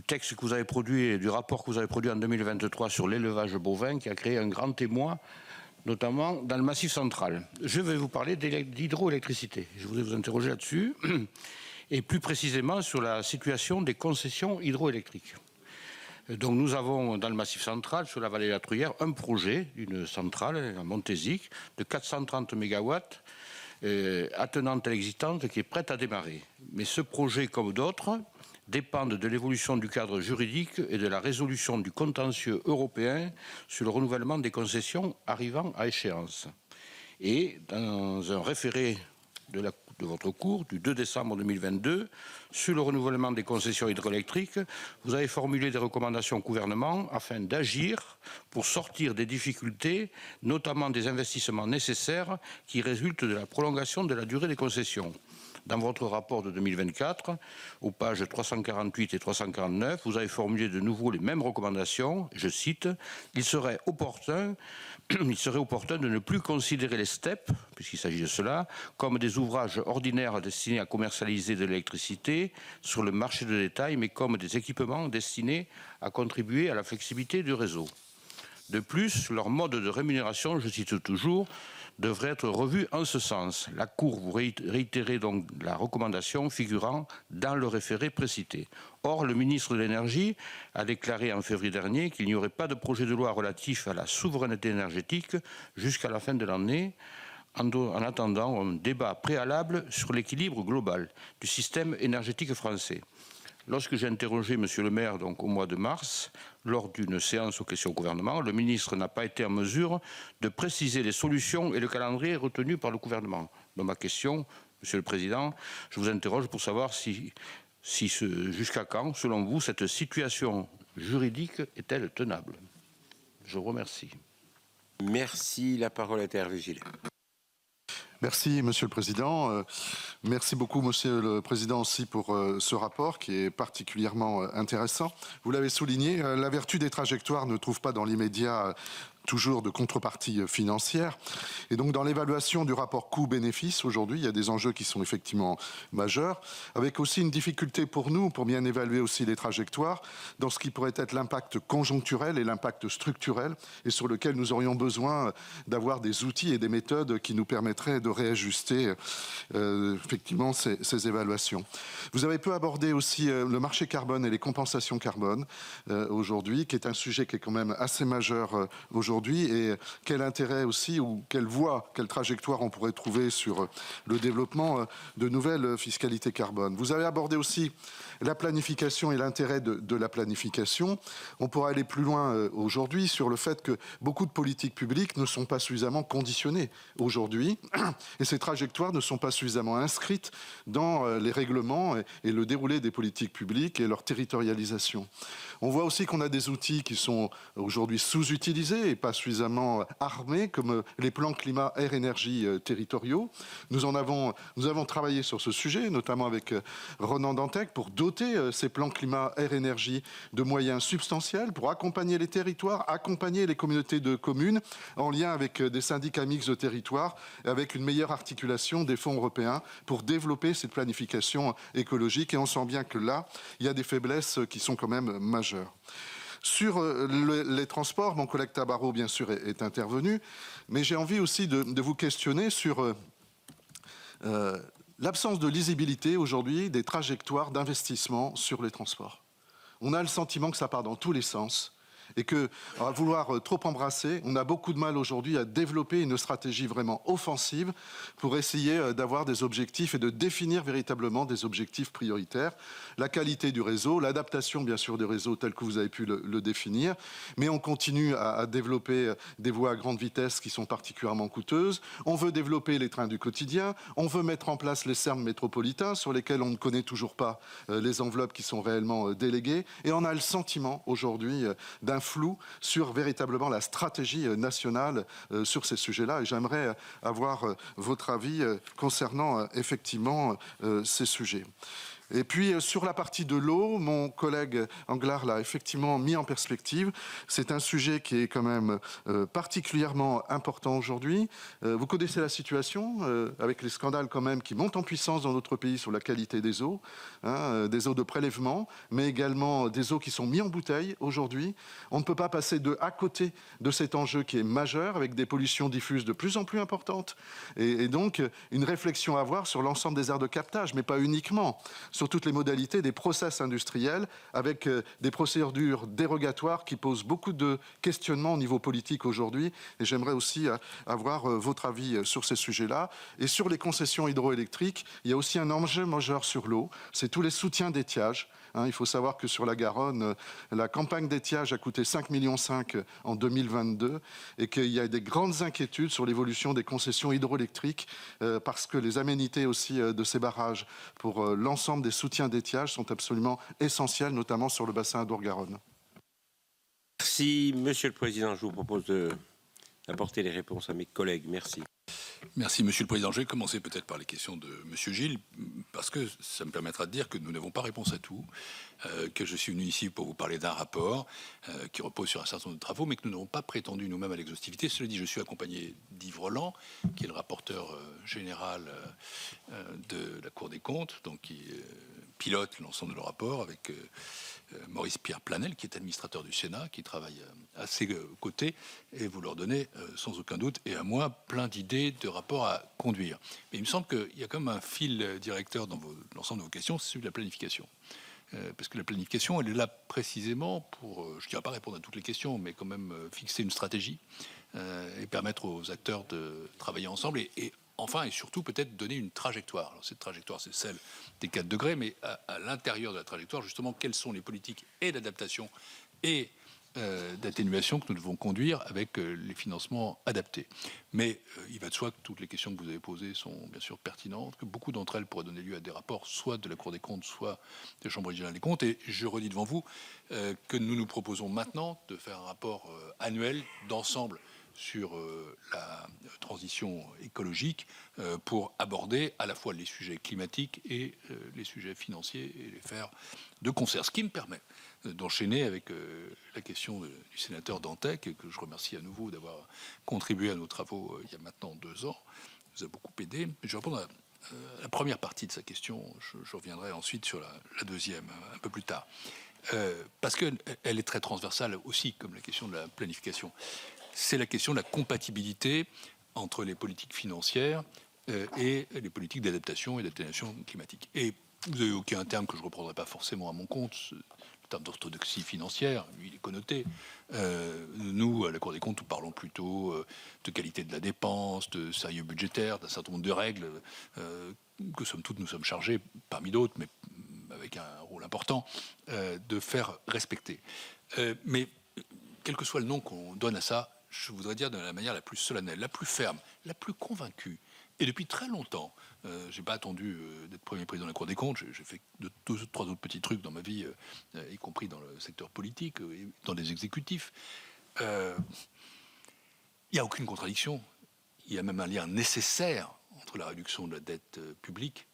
F: texte que vous avez produit et du rapport que vous avez produit en 2023 sur l'élevage bovin, qui a créé un grand émoi, notamment dans le Massif central. Je vais vous parler d'hydroélectricité. Je voudrais vous interroger là-dessus, et plus précisément sur la situation des concessions hydroélectriques. Donc nous avons dans le Massif central, sur la vallée de la Truyère, un projet d'une centrale à Montézic de 430 MW attenante à l'existence qui est prête à démarrer. Mais ce projet, comme d'autres, dépendent de l'évolution du cadre juridique et de la résolution du contentieux européen sur le renouvellement des concessions arrivant à échéance. Et dans un référé de votre cour du 2 décembre 2022 sur le renouvellement des concessions hydroélectriques, vous avez formulé des recommandations au gouvernement afin d'agir pour sortir des difficultés, notamment des investissements nécessaires qui résultent de la prolongation de la durée des concessions. Dans votre rapport de 2024, aux pages 348 et 349, vous avez formulé de nouveau les mêmes recommandations. Je cite, « Il serait opportun de ne plus considérer les STEP, puisqu'il s'agit de cela, comme des ouvrages ordinaires destinés à commercialiser de l'électricité sur le marché de détail, mais comme des équipements destinés à contribuer à la flexibilité du réseau. De plus, leur mode de rémunération, je cite toujours, devrait être revu en ce sens. La Cour vous réitérait donc la recommandation figurant dans le référé précité. Or, le ministre de l'Énergie a déclaré en février dernier qu'il n'y aurait pas de projet de loi relatif à la souveraineté énergétique jusqu'à la fin de l'année, en attendant un débat préalable sur l'équilibre global du système énergétique français. Lorsque j'ai interrogé M. le maire donc, au mois de mars, lors d'une séance aux questions au gouvernement, le ministre n'a pas été en mesure de préciser les solutions et le calendrier retenus par le gouvernement. Dans ma question, M. le Président, je vous interroge pour savoir jusqu'à quand, selon vous, cette situation juridique est-elle tenable? Je vous remercie.
A: Merci. La parole est à Hervé Gillet.
G: Merci, Monsieur le Président. Merci beaucoup, Monsieur le Président, aussi pour ce rapport qui est particulièrement intéressant. Vous l'avez souligné, la vertu des trajectoires ne trouve pas dans l'immédiat toujours de contrepartie financière. Et donc, dans l'évaluation du rapport coût-bénéfice, aujourd'hui, il y a des enjeux qui sont effectivement majeurs, avec aussi une difficulté pour nous, pour bien évaluer aussi les trajectoires, dans ce qui pourrait être l'impact conjoncturel et l'impact structurel, et sur lequel nous aurions besoin d'avoir des outils et des méthodes qui nous permettraient de réajuster effectivement ces évaluations. Vous avez peu abordé aussi le marché carbone et les compensations carbone aujourd'hui, qui est un sujet qui est quand même assez majeur aujourd'hui, et quel intérêt aussi, ou quelle voie, quelle trajectoire on pourrait trouver sur le développement de nouvelles fiscalités carbone. Vous avez abordé aussi la planification et l'intérêt de la planification. On pourrait aller plus loin aujourd'hui sur le fait que beaucoup de politiques publiques ne sont pas suffisamment conditionnées aujourd'hui, et ces trajectoires ne sont pas suffisamment inscrites dans les règlements et le déroulé des politiques publiques et leur territorialisation. On voit aussi qu'on a des outils qui sont aujourd'hui sous-utilisés et pas suffisamment armés, comme les plans climat, air, énergie territoriaux. Nous avons travaillé sur ce sujet, notamment avec Ronan Dantec, pour doter ces plans climat, air, énergie de moyens substantiels pour accompagner les territoires, accompagner les communautés de communes en lien avec des syndicats mixtes de territoire, avec une meilleure articulation des fonds européens pour développer cette planification écologique. Et on sent bien que là, il y a des faiblesses qui sont quand même majeures. Sur les transports, mon collègue Tabarot, bien sûr, est intervenu, mais j'ai envie aussi de vous questionner sur l'absence de lisibilité aujourd'hui des trajectoires d'investissement sur les transports. On a le sentiment que ça part dans tous les sens et que, à vouloir trop embrasser, on a beaucoup de mal aujourd'hui à développer une stratégie vraiment offensive pour essayer d'avoir des objectifs et de définir véritablement des objectifs prioritaires. La qualité du réseau, l'adaptation bien sûr du réseau tel que vous avez pu le définir, mais on continue à développer des voies à grande vitesse qui sont particulièrement coûteuses. On veut développer les trains du quotidien, on veut mettre en place les serres métropolitains sur lesquels on ne connaît toujours pas les enveloppes qui sont réellement déléguées, et on a le sentiment aujourd'hui d'un flou sur véritablement la stratégie nationale sur ces sujets-là, et j'aimerais avoir votre avis concernant effectivement ces sujets. Et puis sur la partie de l'eau, mon collègue Anglard l'a effectivement mis en perspective. C'est un sujet qui est quand même particulièrement important aujourd'hui. Vous connaissez la situation avec les scandales quand même qui montent en puissance dans notre pays sur la qualité des eaux, des eaux de prélèvement, mais également des eaux qui sont mises en bouteille aujourd'hui. On ne peut pas passer à côté de cet enjeu qui est majeur avec des pollutions diffuses de plus en plus importantes et donc une réflexion à avoir sur l'ensemble des aires de captage, mais pas uniquement, sur toutes les modalités des process industriels avec des procédures dérogatoires qui posent beaucoup de questionnements au niveau politique aujourd'hui. Et j'aimerais aussi avoir votre avis sur ces sujets-là. Et sur les concessions hydroélectriques, il y a aussi un enjeu majeur sur l'eau, c'est tous les soutiens d'étiage. Il faut savoir que sur la Garonne, la campagne d'étiage a coûté 5,5 millions en 2022 et qu'il y a des grandes inquiétudes sur l'évolution des concessions hydroélectriques parce que les aménités aussi de ces barrages pour l'ensemble des soutiens d'étiage sont absolument essentiels, notamment sur le bassin Adour-Garonne.
A: Merci, Monsieur le Président. Je vous propose d'apporter les réponses à mes collègues. Merci.
B: Merci, Monsieur le Président. Je vais commencer peut-être par les questions de Monsieur Gilles, parce que ça me permettra de dire que nous n'avons pas réponse à tout, que je suis venu ici pour vous parler d'un rapport qui repose sur un certain nombre de travaux, mais que nous n'avons pas prétendu nous-mêmes à l'exhaustivité. Cela dit, je suis accompagné d'Yves Roland, qui est le rapporteur général de la Cour des comptes, donc qui pilote l'ensemble de nos rapports, avec Maurice Pierre Planel, qui est administrateur du Sénat, qui travaille à ses côtés, et vous leur donnez sans aucun doute, et à moi, plein d'idées de rapports à conduire. Mais il me semble qu'il y a comme un fil directeur dans l'ensemble de vos questions, c'est celui de la planification. Parce que la planification, elle est là précisément pour, je ne dirais pas répondre à toutes les questions, mais quand même fixer une stratégie et permettre aux acteurs de travailler ensemble et enfin et surtout peut-être donner une trajectoire. Alors cette trajectoire, c'est celle des 4 degrés, mais à l'intérieur de la trajectoire, justement, quelles sont les politiques et d'adaptation et d'atténuation que nous devons conduire avec les financements adaptés. Mais il va de soi que toutes les questions que vous avez posées sont bien sûr pertinentes, que beaucoup d'entre elles pourraient donner lieu à des rapports soit de la Cour des comptes, soit de la Chambre régionale des comptes. Et je redis devant vous que nous nous proposons maintenant de faire un rapport annuel d'ensemble sur la transition écologique pour aborder à la fois les sujets climatiques et les sujets financiers et les faire de concert. Ce qui me permet d'enchaîner avec la question du sénateur Dantec, que je remercie à nouveau d'avoir contribué à nos travaux il y a maintenant 2 ans. Il nous a beaucoup aidé. Je vais répondre à la première partie de sa question. Je reviendrai ensuite sur la deuxième, un peu plus tard. Parce qu'elle est très transversale aussi, comme la question de la planification. C'est la question de la compatibilité entre les politiques financières et les politiques d'adaptation et d'atténuation climatique. Et vous avez évoqué un terme que je ne reprendrai pas forcément à mon compte, le terme d'orthodoxie financière, lui il est connoté. Nous, à la Cour des comptes, nous parlons plutôt de qualité de la dépense, de sérieux budgétaire, d'un certain nombre de règles que somme toute nous sommes chargés, parmi d'autres, mais avec un rôle important, de faire respecter. Mais quel que soit le nom qu'on donne à ça, je voudrais dire de la manière la plus solennelle, la plus ferme, la plus convaincue. Et depuis très longtemps, je n'ai pas attendu d'être premier président de la Cour des comptes. J'ai fait 2 ou 3 autres petits trucs dans ma vie, y compris dans le secteur politique, et dans les exécutifs. Il n'y a aucune contradiction. Il y a même un lien nécessaire entre la réduction de la dette publique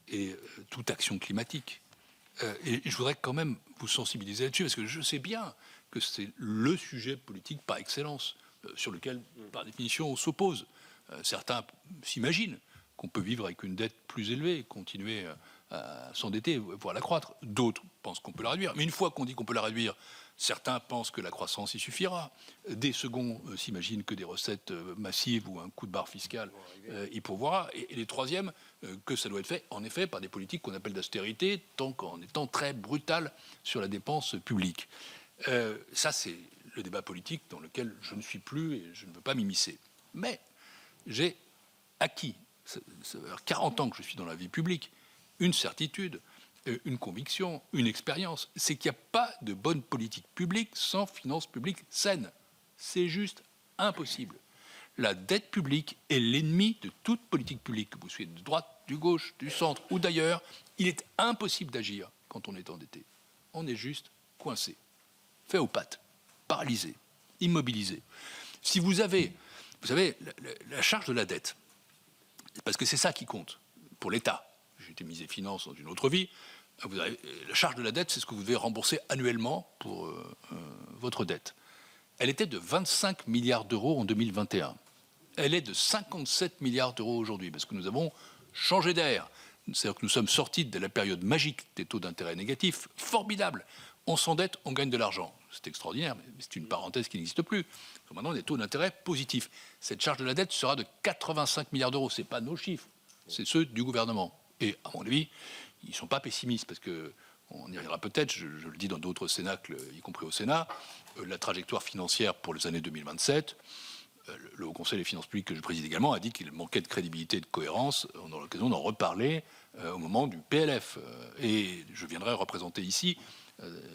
B: et toute action climatique. Et je voudrais quand même vous sensibiliser là-dessus, parce que je sais bien que c'est le sujet politique par excellence, sur lequel, par définition, on s'oppose. Certains s'imaginent qu'on peut vivre avec une dette plus élevée, continuer à s'endetter, voire l'accroître. D'autres pensent qu'on peut la réduire. Mais une fois qu'on dit qu'on peut la réduire, certains pensent que la croissance y suffira. Des seconds s'imaginent que des recettes massives ou un coup de barre fiscal y pourvoira. Et les troisièmes, que ça doit être fait, en effet, par des politiques qu'on appelle d'austérité, tant qu'en étant très brutal sur la dépense publique. Ça, c'est le débat politique dans lequel je ne suis plus et je ne veux pas m'immiscer. Mais j'ai acquis, ça fait 40 ans que je suis dans la vie publique, une certitude, une conviction, une expérience, c'est qu'il n'y a pas de bonne politique publique sans finances publiques saines. C'est juste impossible. La dette publique est l'ennemi de toute politique publique, que vous soyez de droite, du gauche, du centre ou d'ailleurs. Il est impossible d'agir quand on est endetté. On est juste coincé, fait aux pattes, paralysé, immobilisé. Si vous savez, la charge de la dette, parce que c'est ça qui compte pour l'État. J'ai été ministre des Finances dans une autre vie. La charge de la dette, c'est ce que vous devez rembourser annuellement pour votre dette. Elle était de 25 milliards d'euros en 2021. Elle est de 57 milliards d'euros aujourd'hui, parce que nous avons changé d'air. C'est-à-dire que nous sommes sortis de la période magique des taux d'intérêt négatifs, formidable. On s'endette, on gagne de l'argent. C'est extraordinaire, mais c'est une parenthèse qui n'existe plus. Donc maintenant, des taux d'intérêt positifs. Cette charge de la dette sera de 85 milliards d'euros. Ce n'est pas nos chiffres, c'est ceux du gouvernement. Et à mon avis, ils ne sont pas pessimistes, parce que on y reviendra peut-être, je le dis dans d'autres cénacles, y compris au Sénat, la trajectoire financière pour les années 2027, le Haut Conseil des finances publiques que je préside également a dit qu'il manquait de crédibilité et de cohérence. On aura l'occasion d'en reparler au moment du PLF. Et je viendrai représenter ici,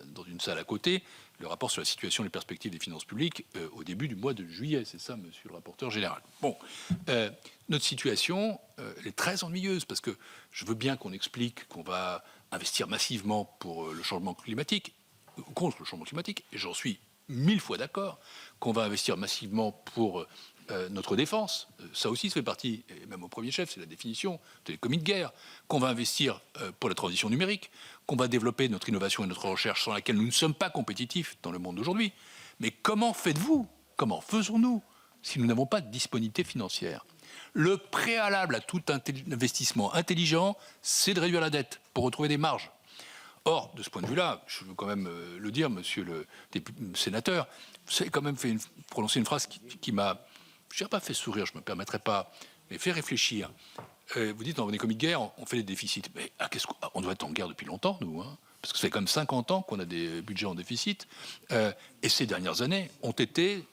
B: dans une salle à côté, le rapport sur la situation et les perspectives des finances publiques au début du mois de juillet. C'est ça, monsieur le rapporteur général. Bon, notre situation elle est très ennuyeuse, parce que je veux bien qu'on explique qu'on va investir massivement pour le changement climatique, contre le changement climatique, et j'en suis 1000 fois d'accord, qu'on va investir massivement pour notre défense, ça aussi ça fait partie, et même au premier chef, c'est la définition de l'économie de guerre, qu'on va investir pour la transition numérique, qu'on va développer notre innovation et notre recherche sans laquelle nous ne sommes pas compétitifs dans le monde d'aujourd'hui. Mais comment faites-vous, comment faisons-nous si nous n'avons pas de disponibilité financière? Le préalable à tout investissement intelligent, c'est de réduire la dette pour retrouver des marges. Or, de ce point de vue-là, je veux quand même le dire, monsieur le sénateur, vous avez quand même prononcé une phrase qui m'a, je ne dirais pas fait sourire, je ne me permettrai pas, mais fait réfléchir. Vous dites, dans une économie de guerre, on fait des déficits. Mais on doit être en guerre depuis longtemps, nous, hein, parce que ça fait quand même 50 ans qu'on a des budgets en déficit. Et ces dernières années ont été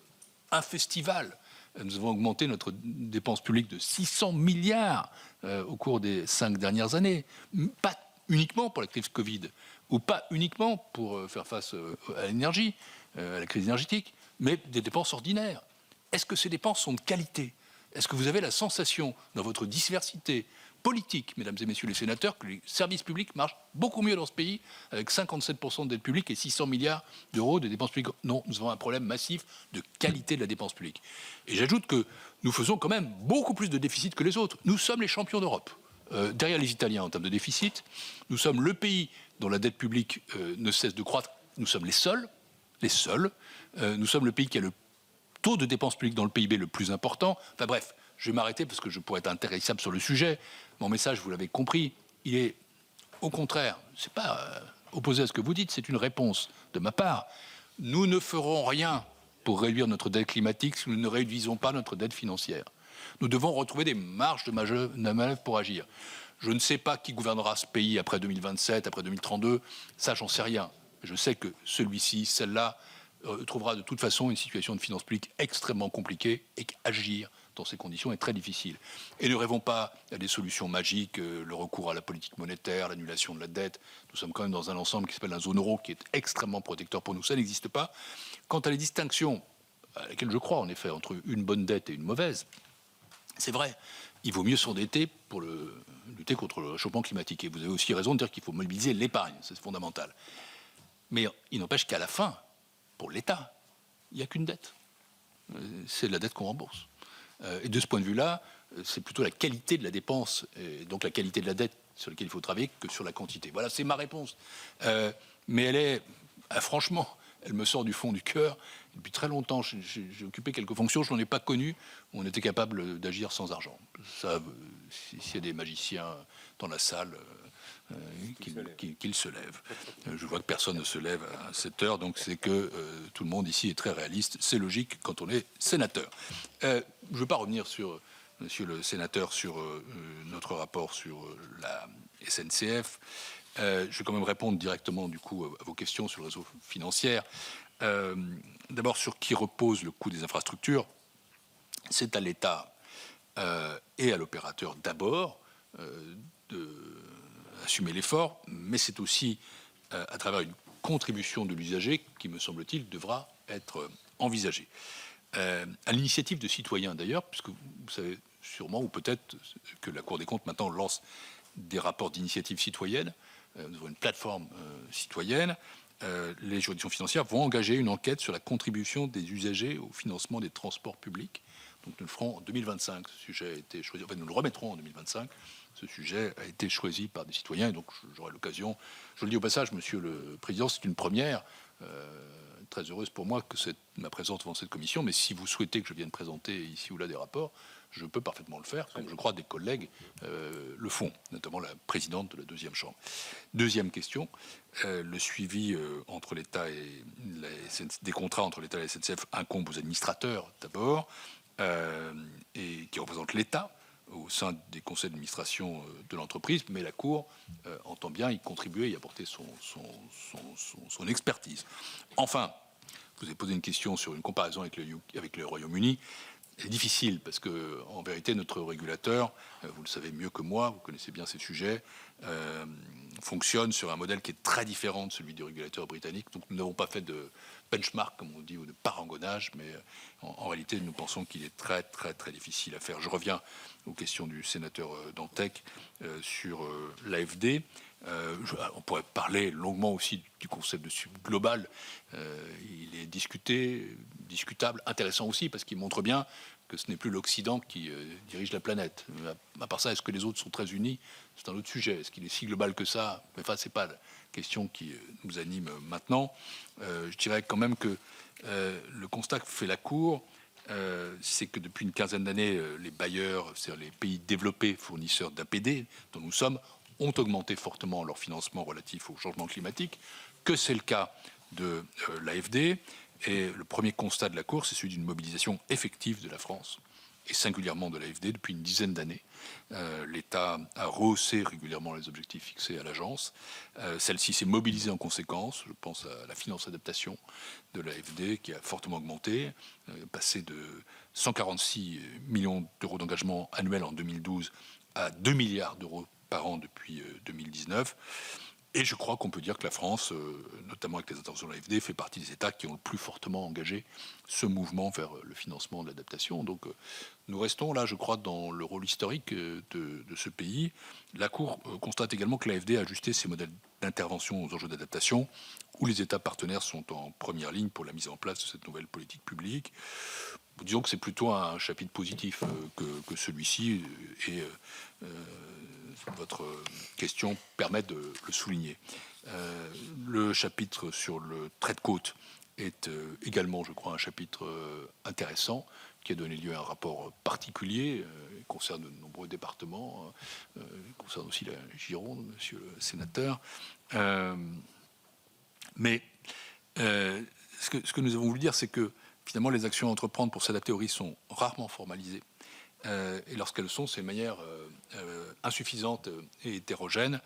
B: un festival. Nous avons augmenté notre dépense publique de 600 milliards au cours des 5 dernières années. Pas uniquement pour la crise Covid, ou pas uniquement pour faire face à l'énergie, à la crise énergétique, mais des dépenses ordinaires. Est-ce que ces dépenses sont de qualité? Est-ce que vous avez la sensation, dans votre diversité politique, mesdames et messieurs les sénateurs, que les services publics marchent beaucoup mieux dans ce pays, avec 57% de dette publique et 600 milliards d'euros de dépenses publiques? Non, nous avons un problème massif de qualité de la dépense publique. Et j'ajoute que nous faisons quand même beaucoup plus de déficit que les autres. Nous sommes les champions d'Europe. Derrière les Italiens en termes de déficit, nous sommes le pays dont la dette publique ne cesse de croître. Nous sommes les seuls. Nous sommes le pays qui a le taux de dépenses publiques dans le PIB le plus important. Enfin bref, je vais m'arrêter parce que je pourrais être intéressable sur le sujet. Mon message, vous l'avez compris, il est au contraire, c'est pas opposé à ce que vous dites, c'est une réponse de ma part. Nous ne ferons rien pour réduire notre dette climatique si nous ne réduisons pas notre dette financière. Nous devons retrouver des marges de manœuvre pour agir. Je ne sais pas qui gouvernera ce pays après 2027, après 2032, ça j'en sais rien. Je sais que celui-ci, celle-là, trouvera de toute façon une situation de finances publiques extrêmement compliquée et qu'agir dans ces conditions est très difficile. Et ne rêvons pas à des solutions magiques, le recours à la politique monétaire, l'annulation de la dette. Nous sommes quand même dans un ensemble qui s'appelle la zone euro qui est extrêmement protecteur pour nous. Ça n'existe pas. Quant à les distinctions, à laquelle je crois en effet, entre une bonne dette et une mauvaise, c'est vrai, il vaut mieux s'endetter pour lutter contre le réchauffement climatique. Et vous avez aussi raison de dire qu'il faut mobiliser l'épargne, c'est fondamental. Mais il n'empêche qu'à la fin, pour l'État, il n'y a qu'une dette. C'est la dette qu'on rembourse. Et de ce point de vue-là, c'est plutôt la qualité de la dépense, et donc la qualité de la dette sur laquelle il faut travailler, que sur la quantité. Voilà, c'est ma réponse. Mais elle est, franchement, elle me sort du fond du cœur. Depuis très longtemps, j'ai occupé quelques fonctions, je n'en ai pas connu où on était capable d'agir sans argent. Ça, s'il y a des magiciens dans la salle, qu'ils se lèvent. Je vois que personne ne se lève à cette heure, donc c'est que tout le monde ici est très réaliste. C'est logique quand on est sénateur. Je ne veux pas revenir sur, monsieur le sénateur, sur notre rapport sur la SNCF. Je vais quand même répondre directement du coup à vos questions sur le réseau financier. D'abord, sur qui repose le coût des infrastructures. C'est à l'État et à l'opérateur d'abord d'assumer l'effort, mais c'est aussi à travers une contribution de l'usager qui, me semble-t-il, devra être envisagée. À l'initiative de citoyens d'ailleurs, puisque vous savez sûrement, ou peut-être que la Cour des comptes maintenant lance des rapports d'initiative citoyenne, nous avons une plateforme citoyenne, les juridictions financières vont engager une enquête sur la contribution des usagers au financement des transports publics. Donc nous le ferons en 2025. Ce sujet a été choisi, enfin nous le remettrons en 2025. Ce sujet a été choisi par des citoyens et donc j'aurai l'occasion, je le dis au passage, Monsieur le Président, c'est une première, très heureuse pour moi que ma présence devant cette commission, mais si vous souhaitez que je vienne présenter ici ou là des rapports, je peux parfaitement le faire, comme je crois des collègues le font, notamment la présidente de la deuxième chambre. Deuxième question, le suivi entre l'État et des contrats entre l'État et la SNCF incombe aux administrateurs d'abord, et qui représentent l'État au sein des conseils d'administration de l'entreprise, mais la Cour entend bien y contribuer, y apporter son expertise. Enfin, vous avez posé une question sur une comparaison avec le Royaume-Uni. C'est difficile parce que, en vérité, notre régulateur, vous le savez mieux que moi, vous connaissez bien ces sujets, fonctionne sur un modèle qui est très différent de celui du régulateur britannique. Donc, nous n'avons pas fait de benchmark, comme on dit, ou de parangonnage, mais en réalité, nous pensons qu'il est très, très, très difficile à faire. Je reviens aux questions du sénateur Dantec sur l'AFD. On pourrait parler longuement aussi du concept de sub global. Il est discutable, intéressant aussi, parce qu'il montre bien que ce n'est plus l'Occident qui dirige la planète. À part ça, est-ce que les autres sont très unis? C'est un autre sujet. Est-ce qu'il est si global que ça? Enfin, c'est pas la question qui nous anime maintenant. Je dirais quand même que le constat que fait la Cour, c'est que depuis une quinzaine d'années, les bailleurs, c'est-à-dire les pays développés fournisseurs d'APD, dont nous sommes, ont augmenté fortement leur financement relatif au changement climatique, que c'est le cas de l'AFD. Et le premier constat de la Cour, c'est celui d'une mobilisation effective de la France, et singulièrement de l'AFD, depuis une dizaine d'années. L'État a rehaussé régulièrement les objectifs fixés à l'agence. Celle-ci s'est mobilisée en conséquence. Je pense à la finance adaptation de l'AFD, qui a fortement augmenté, passé de 146 millions d'euros d'engagement annuel en 2012 à 2 milliards d'euros par an depuis 2019. Et je crois qu'on peut dire que la France, notamment avec les interventions de l'AFD, fait partie des États qui ont le plus fortement engagé ce mouvement vers le financement de l'adaptation. Donc nous restons là, je crois, dans le rôle historique de ce pays. La Cour constate également que l'AFD a ajusté ses modèles d'intervention aux enjeux d'adaptation, où les États partenaires sont en première ligne pour la mise en place de cette nouvelle politique publique. Disons que c'est plutôt un chapitre positif que celui-ci, et votre question permet de le souligner. Le chapitre sur le trait de côte est également, je crois, un chapitre intéressant qui a donné lieu à un rapport particulier. Il concerne de nombreux départements, il concerne aussi la Gironde, monsieur le sénateur. Mais ce que nous avons voulu dire, c'est que finalement, les actions à entreprendre pour s'adapter aux risques sont rarement formalisées. Et lorsqu'elles sont, c'est de manière insuffisante et hétérogène.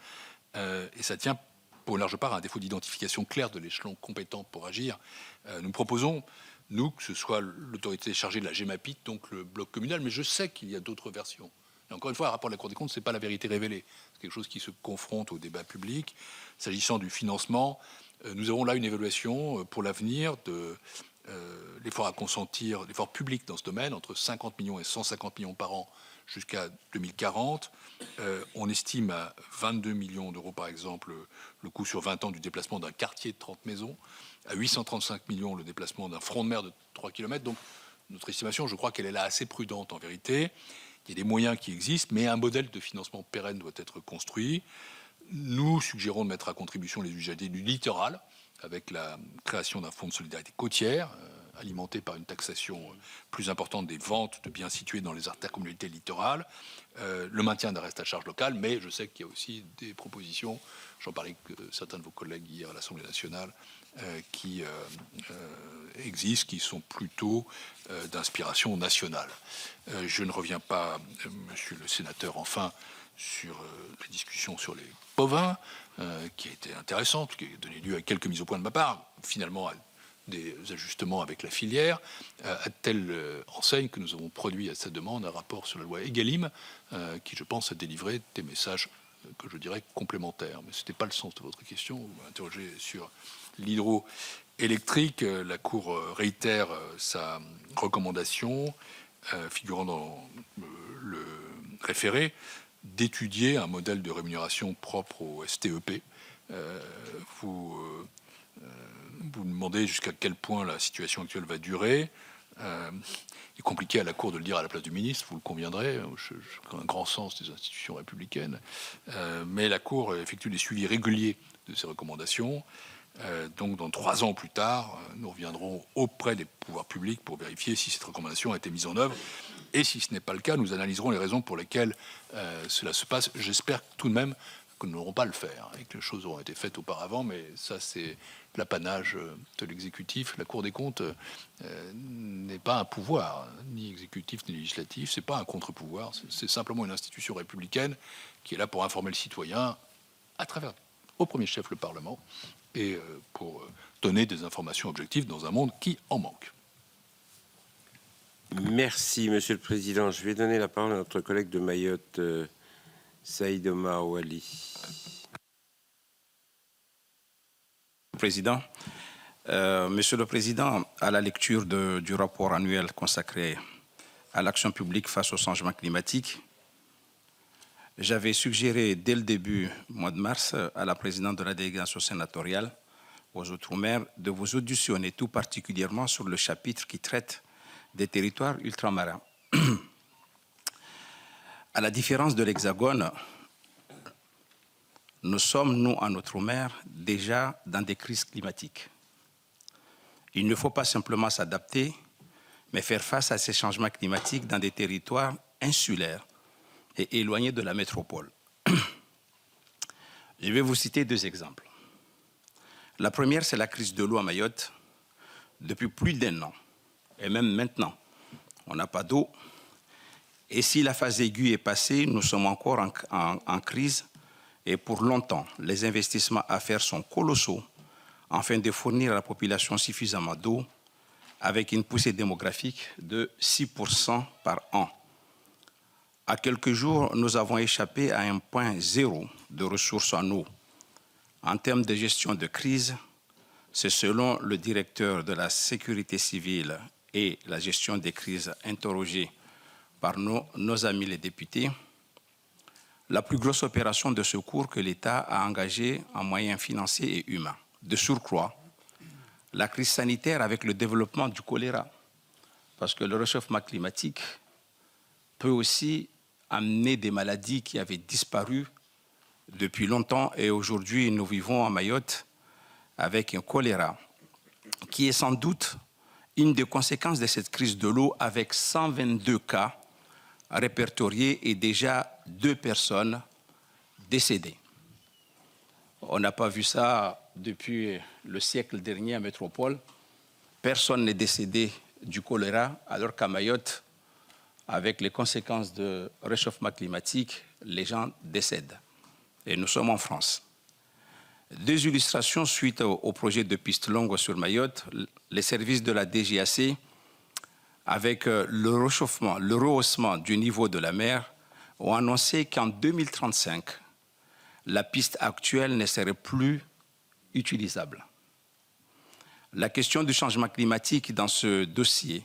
B: Et ça tient pour une large part à un défaut d'identification claire de l'échelon compétent pour agir. Nous proposons, nous, que ce soit l'autorité chargée de la GEMAPI, donc le bloc communal, mais je sais qu'il y a d'autres versions. Et encore une fois, le rapport de la Cour des comptes, ce n'est pas la vérité révélée. C'est quelque chose qui se confronte au débat public. S'agissant du financement, nous avons là une évaluation pour l'avenir de l'effort à consentir, l'effort public dans ce domaine, entre 50 millions et 150 millions par an jusqu'à 2040. On estime à 22 millions d'euros, par exemple, le coût sur 20 ans du déplacement d'un quartier de 30 maisons, à 835 millions le déplacement d'un front de mer de 3 km. Donc, notre estimation, je crois qu'elle est là assez prudente en vérité. Il y a des moyens qui existent, mais un modèle de financement pérenne doit être construit. Nous suggérons de mettre à contribution les usagers du littoral, avec la création d'un fonds de solidarité côtière, alimenté par une taxation plus importante des ventes de biens situés dans les intercommunalités littorales, le maintien d'un reste à charge local, mais je sais qu'il y a aussi des propositions, j'en parlais avec certains de vos collègues hier à l'Assemblée nationale, qui existent, qui sont plutôt d'inspiration nationale. Je ne reviens pas, monsieur le sénateur, enfin, sur la discussion sur les bovins, qui a été intéressante, qui a donné lieu à quelques mises au point de ma part. Finalement, elle des ajustements avec la filière, à telle enseigne que nous avons produit à sa demande un rapport sur la loi Egalim, qui, je pense, a délivré des messages que je dirais complémentaires. Mais ce n'était pas le sens de votre question. Vous m'interrogez sur l'hydroélectrique. La Cour réitère sa recommandation, figurant dans le référé, d'étudier un modèle de rémunération propre au STEP. Vous me demandez jusqu'à quel point la situation actuelle va durer. Il est compliqué à la Cour de le dire à la place du ministre, vous le conviendrez. Je connais un grand sens des institutions républicaines. Mais la Cour effectue des suivis réguliers de ces recommandations. Donc, dans 3 ans plus tard, nous reviendrons auprès des pouvoirs publics pour vérifier si cette recommandation a été mise en œuvre. Et si ce n'est pas le cas, nous analyserons les raisons pour lesquelles cela se passe. J'espère tout de même que nous n'aurons pas à le faire et que les choses auront été faites auparavant, mais ça, c'est l'apanage de l'exécutif. La Cour des comptes n'est pas un pouvoir, ni exécutif ni législatif, c'est pas un contre-pouvoir, c'est simplement une institution républicaine qui est là pour informer le citoyen à travers, au premier chef, le Parlement, et pour donner des informations objectives dans un monde qui en manque.
A: Merci, Monsieur le Président. Je vais donner la parole à notre collègue de Mayotte, Saïd Omar Ouali.
H: Président, Monsieur le Président, à la lecture du rapport annuel consacré à l'action publique face au changement climatique, j'avais suggéré dès le début du mois de mars à la présidente de la délégation sénatoriale aux Outre-mer de vous auditionner tout particulièrement sur le chapitre qui traite des territoires ultramarins. À la différence de l'Hexagone, nous sommes, nous, en Outre-mer, déjà dans des crises climatiques. Il ne faut pas simplement s'adapter, mais faire face à ces changements climatiques dans des territoires insulaires et éloignés de la métropole. Je vais vous citer 2 exemples. La première, c'est la crise de l'eau à Mayotte. Depuis plus d'1 an, et même maintenant, on n'a pas d'eau. Et si la phase aiguë est passée, nous sommes encore en crise. Et pour longtemps, les investissements à faire sont colossaux afin de fournir à la population suffisamment d'eau avec une poussée démographique de 6% par an. À quelques jours, nous avons échappé à un point zéro de ressources en eau. En termes de gestion de crise, c'est selon le directeur de la sécurité civile et la gestion des crises interrogé par nos amis les députés, la plus grosse opération de secours que l'État a engagée en moyens financiers et humains. De surcroît, la crise sanitaire avec le développement du choléra, parce que le réchauffement climatique peut aussi amener des maladies qui avaient disparu depuis longtemps et aujourd'hui nous vivons à Mayotte avec un choléra qui est sans doute une des conséquences de cette crise de l'eau avec 122 cas répertoriés et déjà 2 personnes décédées. On n'a pas vu ça depuis le siècle dernier à Métropole. Personne n'est décédé du choléra, alors qu'à Mayotte, avec les conséquences du réchauffement climatique, les gens décèdent. Et nous sommes en France. 2 illustrations suite au projet de piste longue sur Mayotte. Les services de la DGAC, avec le rehaussement du niveau de la mer, ont annoncé qu'en 2035, la piste actuelle ne serait plus utilisable. La question du changement climatique dans ce dossier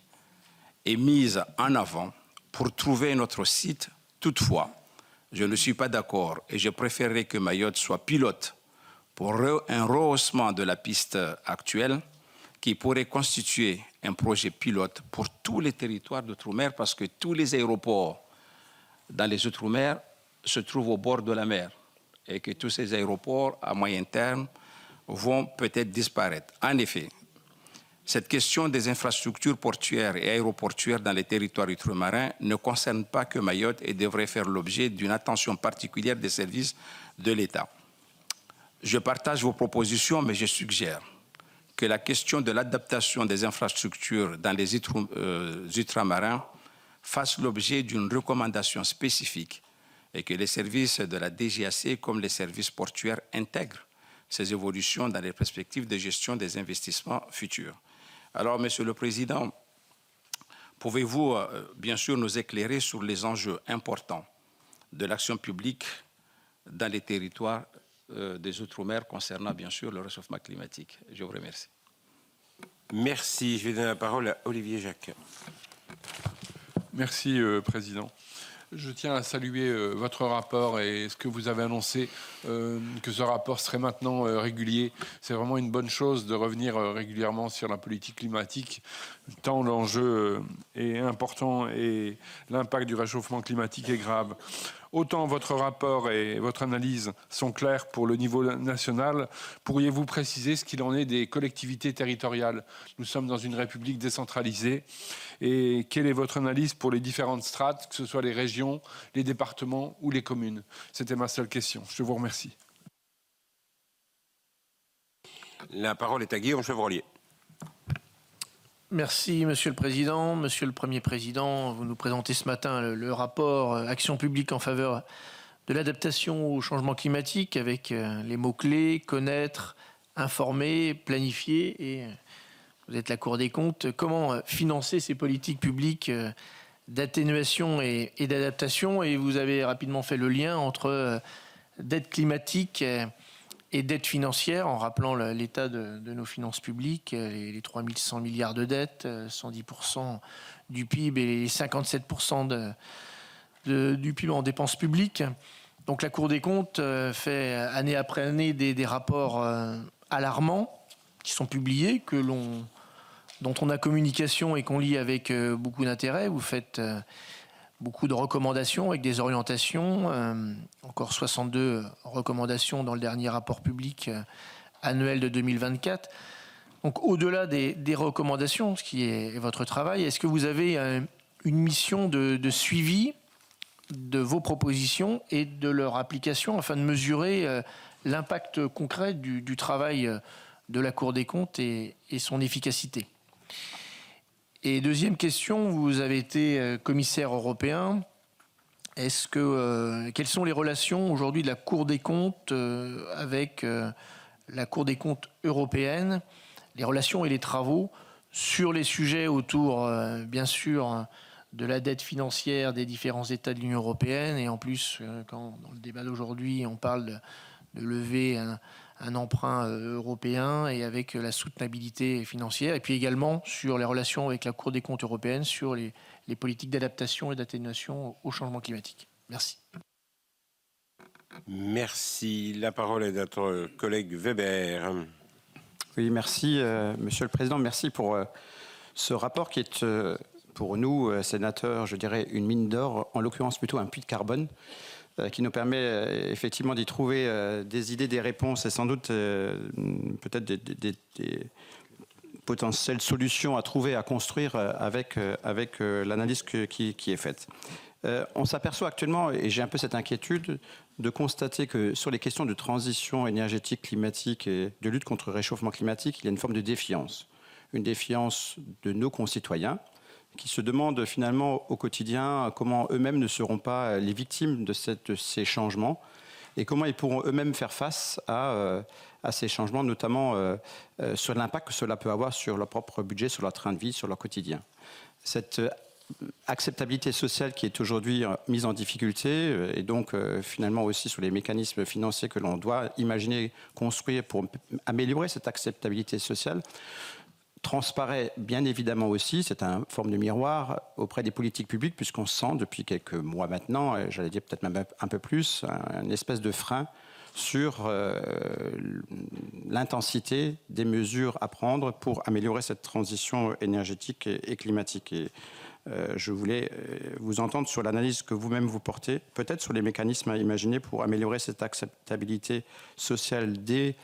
H: est mise en avant pour trouver notre site. Toutefois, je ne suis pas d'accord et je préférerais que Mayotte soit pilote pour un rehaussement de la piste actuelle qui pourrait constituer un projet pilote pour tous les territoires d'outre-mer parce que tous les aéroports dans les outre-mer se trouvent au bord de la mer et que tous ces aéroports, à moyen terme, vont peut-être disparaître. En effet, cette question des infrastructures portuaires et aéroportuaires dans les territoires ultramarins ne concerne pas que Mayotte et devrait faire l'objet d'une attention particulière des services de l'État. Je partage vos propositions, mais je suggère que la question de l'adaptation des infrastructures dans les ultramarins fasse l'objet d'une recommandation spécifique et que les services de la DGAC, comme les services portuaires, intègrent ces évolutions dans les perspectives de gestion des investissements futurs. Alors, Monsieur le Président, pouvez-vous bien sûr nous éclairer sur les enjeux importants de l'action publique dans les territoires des Outre-mer concernant bien sûr le réchauffement climatique? Je vous remercie.
A: Merci. Je vais donner la parole à Olivier Jacques.
I: Merci, Président. Je tiens à saluer votre rapport et ce que vous avez annoncé, que ce rapport serait maintenant régulier. C'est vraiment une bonne chose de revenir régulièrement sur la politique climatique, tant l'enjeu est important et l'impact du réchauffement climatique est grave. Autant votre rapport et votre analyse sont clairs pour le niveau national, pourriez-vous préciser ce qu'il en est des collectivités territoriales? Nous sommes dans une république décentralisée. Et quelle est votre analyse pour les différentes strates, que ce soit les régions, les départements ou les communes? C'était ma seule question. Je vous remercie.
A: La parole est à Guillaume Chevrollier.
J: Merci, Monsieur le Président. Monsieur le Premier Président, vous nous présentez ce matin le rapport Action publique en faveur de l'adaptation au changement climatique avec les mots-clés connaître, informer, planifier et vous êtes la Cour des comptes. Comment financer ces politiques publiques d'atténuation et d'adaptation? Et vous avez rapidement fait le lien entre dette climatique et dette financière, en rappelant l'état de nos finances publiques, les 3100 milliards de dettes, 110% du PIB et les 57% du PIB en dépenses publiques. Donc la Cour des comptes fait année après année des rapports alarmants qui sont publiés, dont on a communication et qu'on lit avec beaucoup d'intérêt. Vous faites beaucoup de recommandations avec des orientations, encore 62 recommandations dans le dernier rapport public annuel de 2024. Donc au-delà des recommandations, ce qui est votre travail, est-ce que vous avez une mission de suivi de vos propositions et de leur application afin de mesurer l'impact concret du travail de la Cour des comptes et son efficacité? Et deuxième question, vous avez été commissaire européen. Quelles sont les relations aujourd'hui de la Cour des comptes avec la Cour des comptes européenne, les relations et les travaux sur les sujets autour, bien sûr, de la dette financière des différents États de l'Union européenne, et en plus, quand dans le débat d'aujourd'hui, on parle de lever un emprunt européen et avec la soutenabilité financière, et puis également sur les relations avec la Cour des comptes européenne, sur les politiques d'adaptation et d'atténuation au changement climatique. Merci.
A: Merci. La parole est à notre collègue Weber.
K: Oui, merci, Monsieur le Président. Merci pour ce rapport qui est, pour nous, sénateurs, je dirais, une mine d'or, en l'occurrence plutôt un puits de carbone, qui nous permet effectivement d'y trouver des idées, des réponses et sans doute peut-être des potentielles solutions à trouver, à construire avec l'analyse qui est faite. On s'aperçoit actuellement, et j'ai un peu cette inquiétude, de constater que sur les questions de transition énergétique, climatique et de lutte contre le réchauffement climatique, il y a une forme de défiance. Une défiance de nos concitoyens qui se demandent finalement au quotidien comment eux-mêmes ne seront pas les victimes de ces changements et comment ils pourront eux-mêmes faire face à ces changements, notamment sur l'impact que cela peut avoir sur leur propre budget, sur leur train de vie, sur leur quotidien. Cette acceptabilité sociale qui est aujourd'hui mise en difficulté et donc finalement aussi sur les mécanismes financiers que l'on doit imaginer construire pour améliorer cette acceptabilité sociale transparaît bien évidemment aussi, c'est une forme de miroir auprès des politiques publiques, puisqu'on sent depuis quelques mois maintenant, et j'allais dire peut-être même un peu plus, une espèce de frein sur l'intensité des mesures à prendre pour améliorer cette transition énergétique et climatique. Et je voulais vous entendre sur l'analyse que vous-même vous portez, peut-être sur les mécanismes à imaginer pour améliorer cette acceptabilité sociale des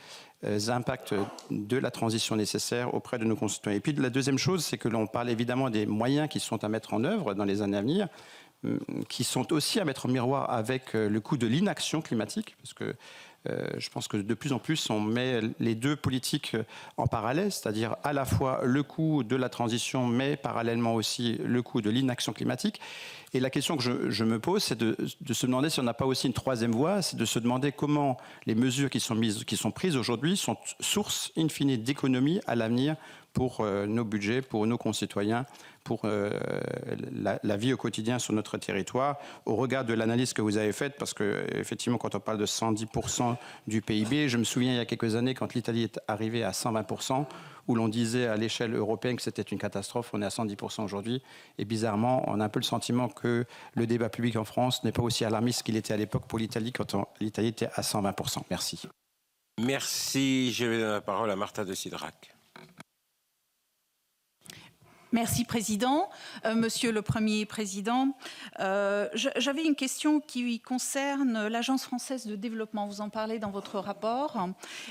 K: impacts de la transition nécessaire auprès de nos concitoyens. Et puis la deuxième chose, c'est que l'on parle évidemment des moyens qui sont à mettre en œuvre dans les années à venir, qui sont aussi à mettre en miroir avec le coût de l'inaction climatique, parce que je pense que de plus en plus on met les deux politiques en parallèle, c'est-à-dire à la fois le coût de la transition, mais parallèlement aussi le coût de l'inaction climatique. Et la question que je me pose, c'est de se demander si on n'a pas aussi une troisième voie, c'est de se demander comment les mesures qui sont prises aujourd'hui sont source, in fine, d'économies à l'avenir pour nos budgets, pour nos concitoyens, pour la vie au quotidien sur notre territoire, au regard de l'analyse que vous avez faite, parce que effectivement, quand on parle de 110% du PIB, je me souviens il y a quelques années, quand l'Italie est arrivée à 120%, où l'on disait à l'échelle européenne que c'était une catastrophe, on est à 110% aujourd'hui, et bizarrement, on a un peu le sentiment que le débat public en France n'est pas aussi alarmiste qu'il était à l'époque pour l'Italie, quand l'Italie était à 120%. Merci.
A: Merci. Je vais donner la parole à Marta de Cidrac.
L: Merci, Président. Monsieur le Premier Président, j'avais une question qui concerne l'Agence française de développement. Vous en parlez dans votre rapport.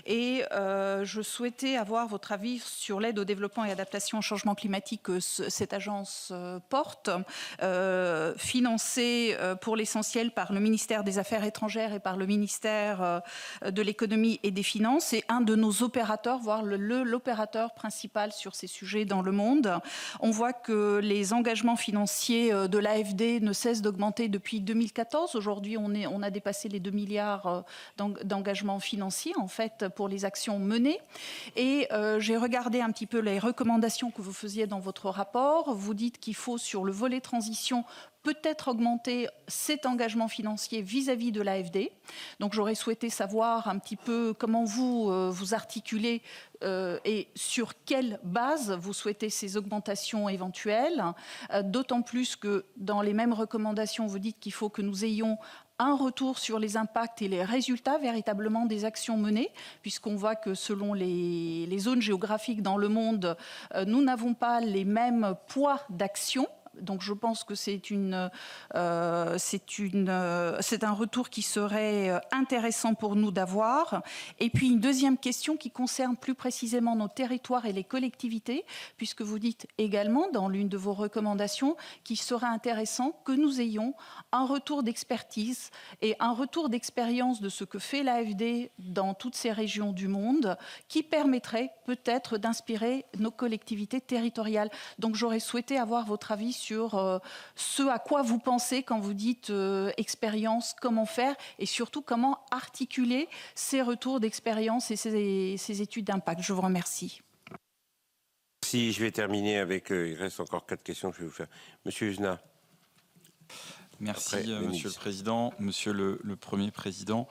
L: Et je souhaitais avoir votre avis sur l'aide au développement et adaptation au changement climatique que cette agence porte, financée pour l'essentiel par le ministère des Affaires étrangères et par le ministère de l'Économie et des Finances. C'est un de nos opérateurs, voire l'opérateur principal sur ces sujets dans le monde. On voit que les engagements financiers de l'AFD ne cessent d'augmenter depuis 2014. Aujourd'hui, on a dépassé les 2 milliards d'engagements financiers, en fait, pour les actions menées. Et j'ai regardé un petit peu les recommandations que vous faisiez dans votre rapport. Vous dites qu'il faut, sur le volet transition, peut-être augmenter cet engagement financier vis-à-vis de l'AFD. Donc j'aurais souhaité savoir un petit peu comment vous articulez et sur quelle base vous souhaitez ces augmentations éventuelles. D'autant plus que dans les mêmes recommandations, vous dites qu'il faut que nous ayons un retour sur les impacts et les résultats véritablement des actions menées, puisqu'on voit que selon les zones géographiques dans le monde, nous n'avons pas les mêmes poids d'action. Donc je pense que c'est un retour qui serait intéressant pour nous d'avoir. Et puis une deuxième question qui concerne plus précisément nos territoires et les collectivités, puisque vous dites également dans l'une de vos recommandations qu'il serait intéressant que nous ayons un retour d'expertise et un retour d'expérience de ce que fait l'AFD dans toutes ces régions du monde, qui permettrait peut-être d'inspirer nos collectivités territoriales. Donc j'aurais souhaité avoir votre avis sur ce à quoi vous pensez quand vous dites expérience, comment faire et surtout comment articuler ces retours d'expérience et ces études d'impact. Je vous remercie.
A: Si je vais terminer avec, il reste encore 4 questions que je vais vous faire. Monsieur Uzna.
M: Merci,
A: Après,
M: Monsieur le Président. Monsieur le Premier Président,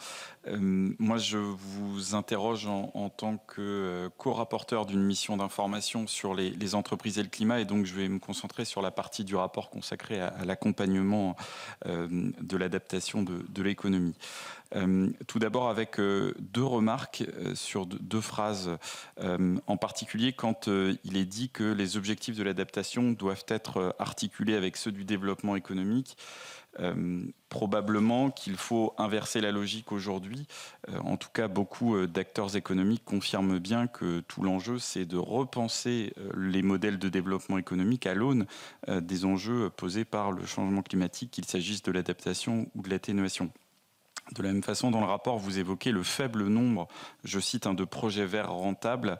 M: moi, je vous interroge en tant que co-rapporteur d'une mission d'information sur les entreprises et le climat, et donc je vais me concentrer sur la partie du rapport consacrée à l'accompagnement de l'adaptation de l'économie. Tout d'abord avec 2 remarques sur 2 phrases, en particulier quand il est dit que les objectifs de l'adaptation doivent être articulés avec ceux du développement économique. Probablement qu'il faut inverser la logique aujourd'hui. En tout cas, beaucoup d'acteurs économiques confirment bien que tout l'enjeu, c'est de repenser les modèles de développement économique à l'aune des enjeux posés par le changement climatique, qu'il s'agisse de l'adaptation ou de l'atténuation. De la même façon, dans le rapport, vous évoquez le faible nombre, je cite, de projets verts rentables.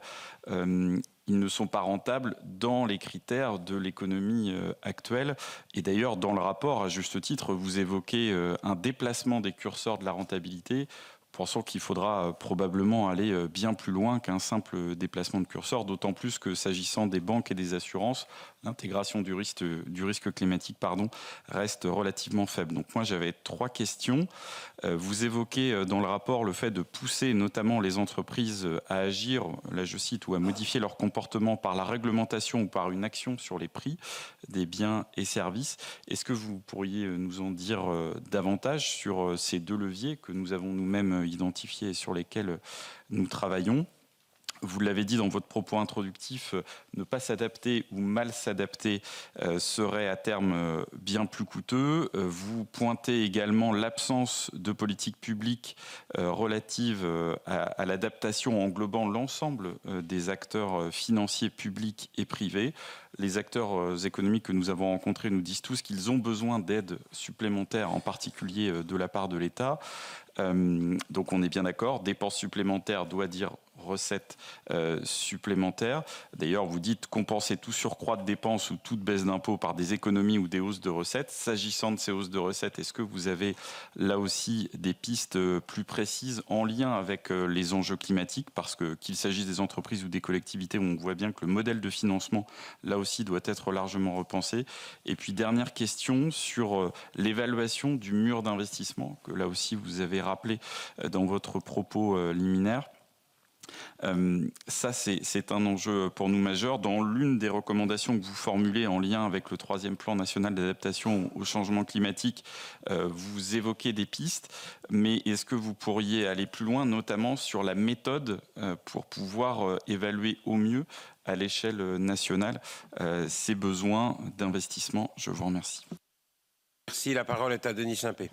M: Ils ne sont pas rentables dans les critères de l'économie actuelle. Et d'ailleurs, dans le rapport, à juste titre, vous évoquez un déplacement des curseurs de la rentabilité, pensant qu'il faudra probablement aller bien plus loin qu'un simple déplacement de curseur, d'autant plus que s'agissant des banques et des assurances, l'intégration du risque climatique reste relativement faible. Donc moi j'avais 3 questions. Vous évoquez dans le rapport le fait de pousser notamment les entreprises à agir, là je cite, ou à modifier leur comportement par la réglementation ou par une action sur les prix des biens et services. Est-ce que vous pourriez nous en dire davantage sur ces 2 leviers que nous avons nous-mêmes identifiés et sur lesquels nous travaillons ? Vous l'avez dit dans votre propos introductif, ne pas s'adapter ou mal s'adapter serait à terme bien plus coûteux. Vous pointez également l'absence de politique publique relative à l'adaptation englobant l'ensemble des acteurs financiers publics et privés. Les acteurs économiques que nous avons rencontrés nous disent tous qu'ils ont besoin d'aide supplémentaire, en particulier de la part de l'État. Donc on est bien d'accord, dépenses supplémentaires doit dire recettes supplémentaires. D'ailleurs, vous dites compenser tout surcroît de dépenses ou toute baisse d'impôts par des économies ou des hausses de recettes. S'agissant de ces hausses de recettes, est-ce que vous avez là aussi des pistes plus précises en lien avec les enjeux climatiques, parce que qu'il s'agisse des entreprises ou des collectivités, on voit bien que le modèle de financement, là aussi, doit être largement repensé. Et puis, dernière question sur l'évaluation du mur d'investissement, que là aussi, vous avez rappelé dans votre propos liminaire. Ça, c'est un enjeu pour nous majeur. Dans l'une des recommandations que vous formulez en lien avec le 3e plan national d'adaptation au changement climatique, vous évoquez des pistes, mais est-ce que vous pourriez aller plus loin, notamment sur la méthode pour pouvoir évaluer au mieux à l'échelle nationale ces besoins d'investissement? Je vous remercie.
A: Merci. La parole est à Denis Saint-Pé.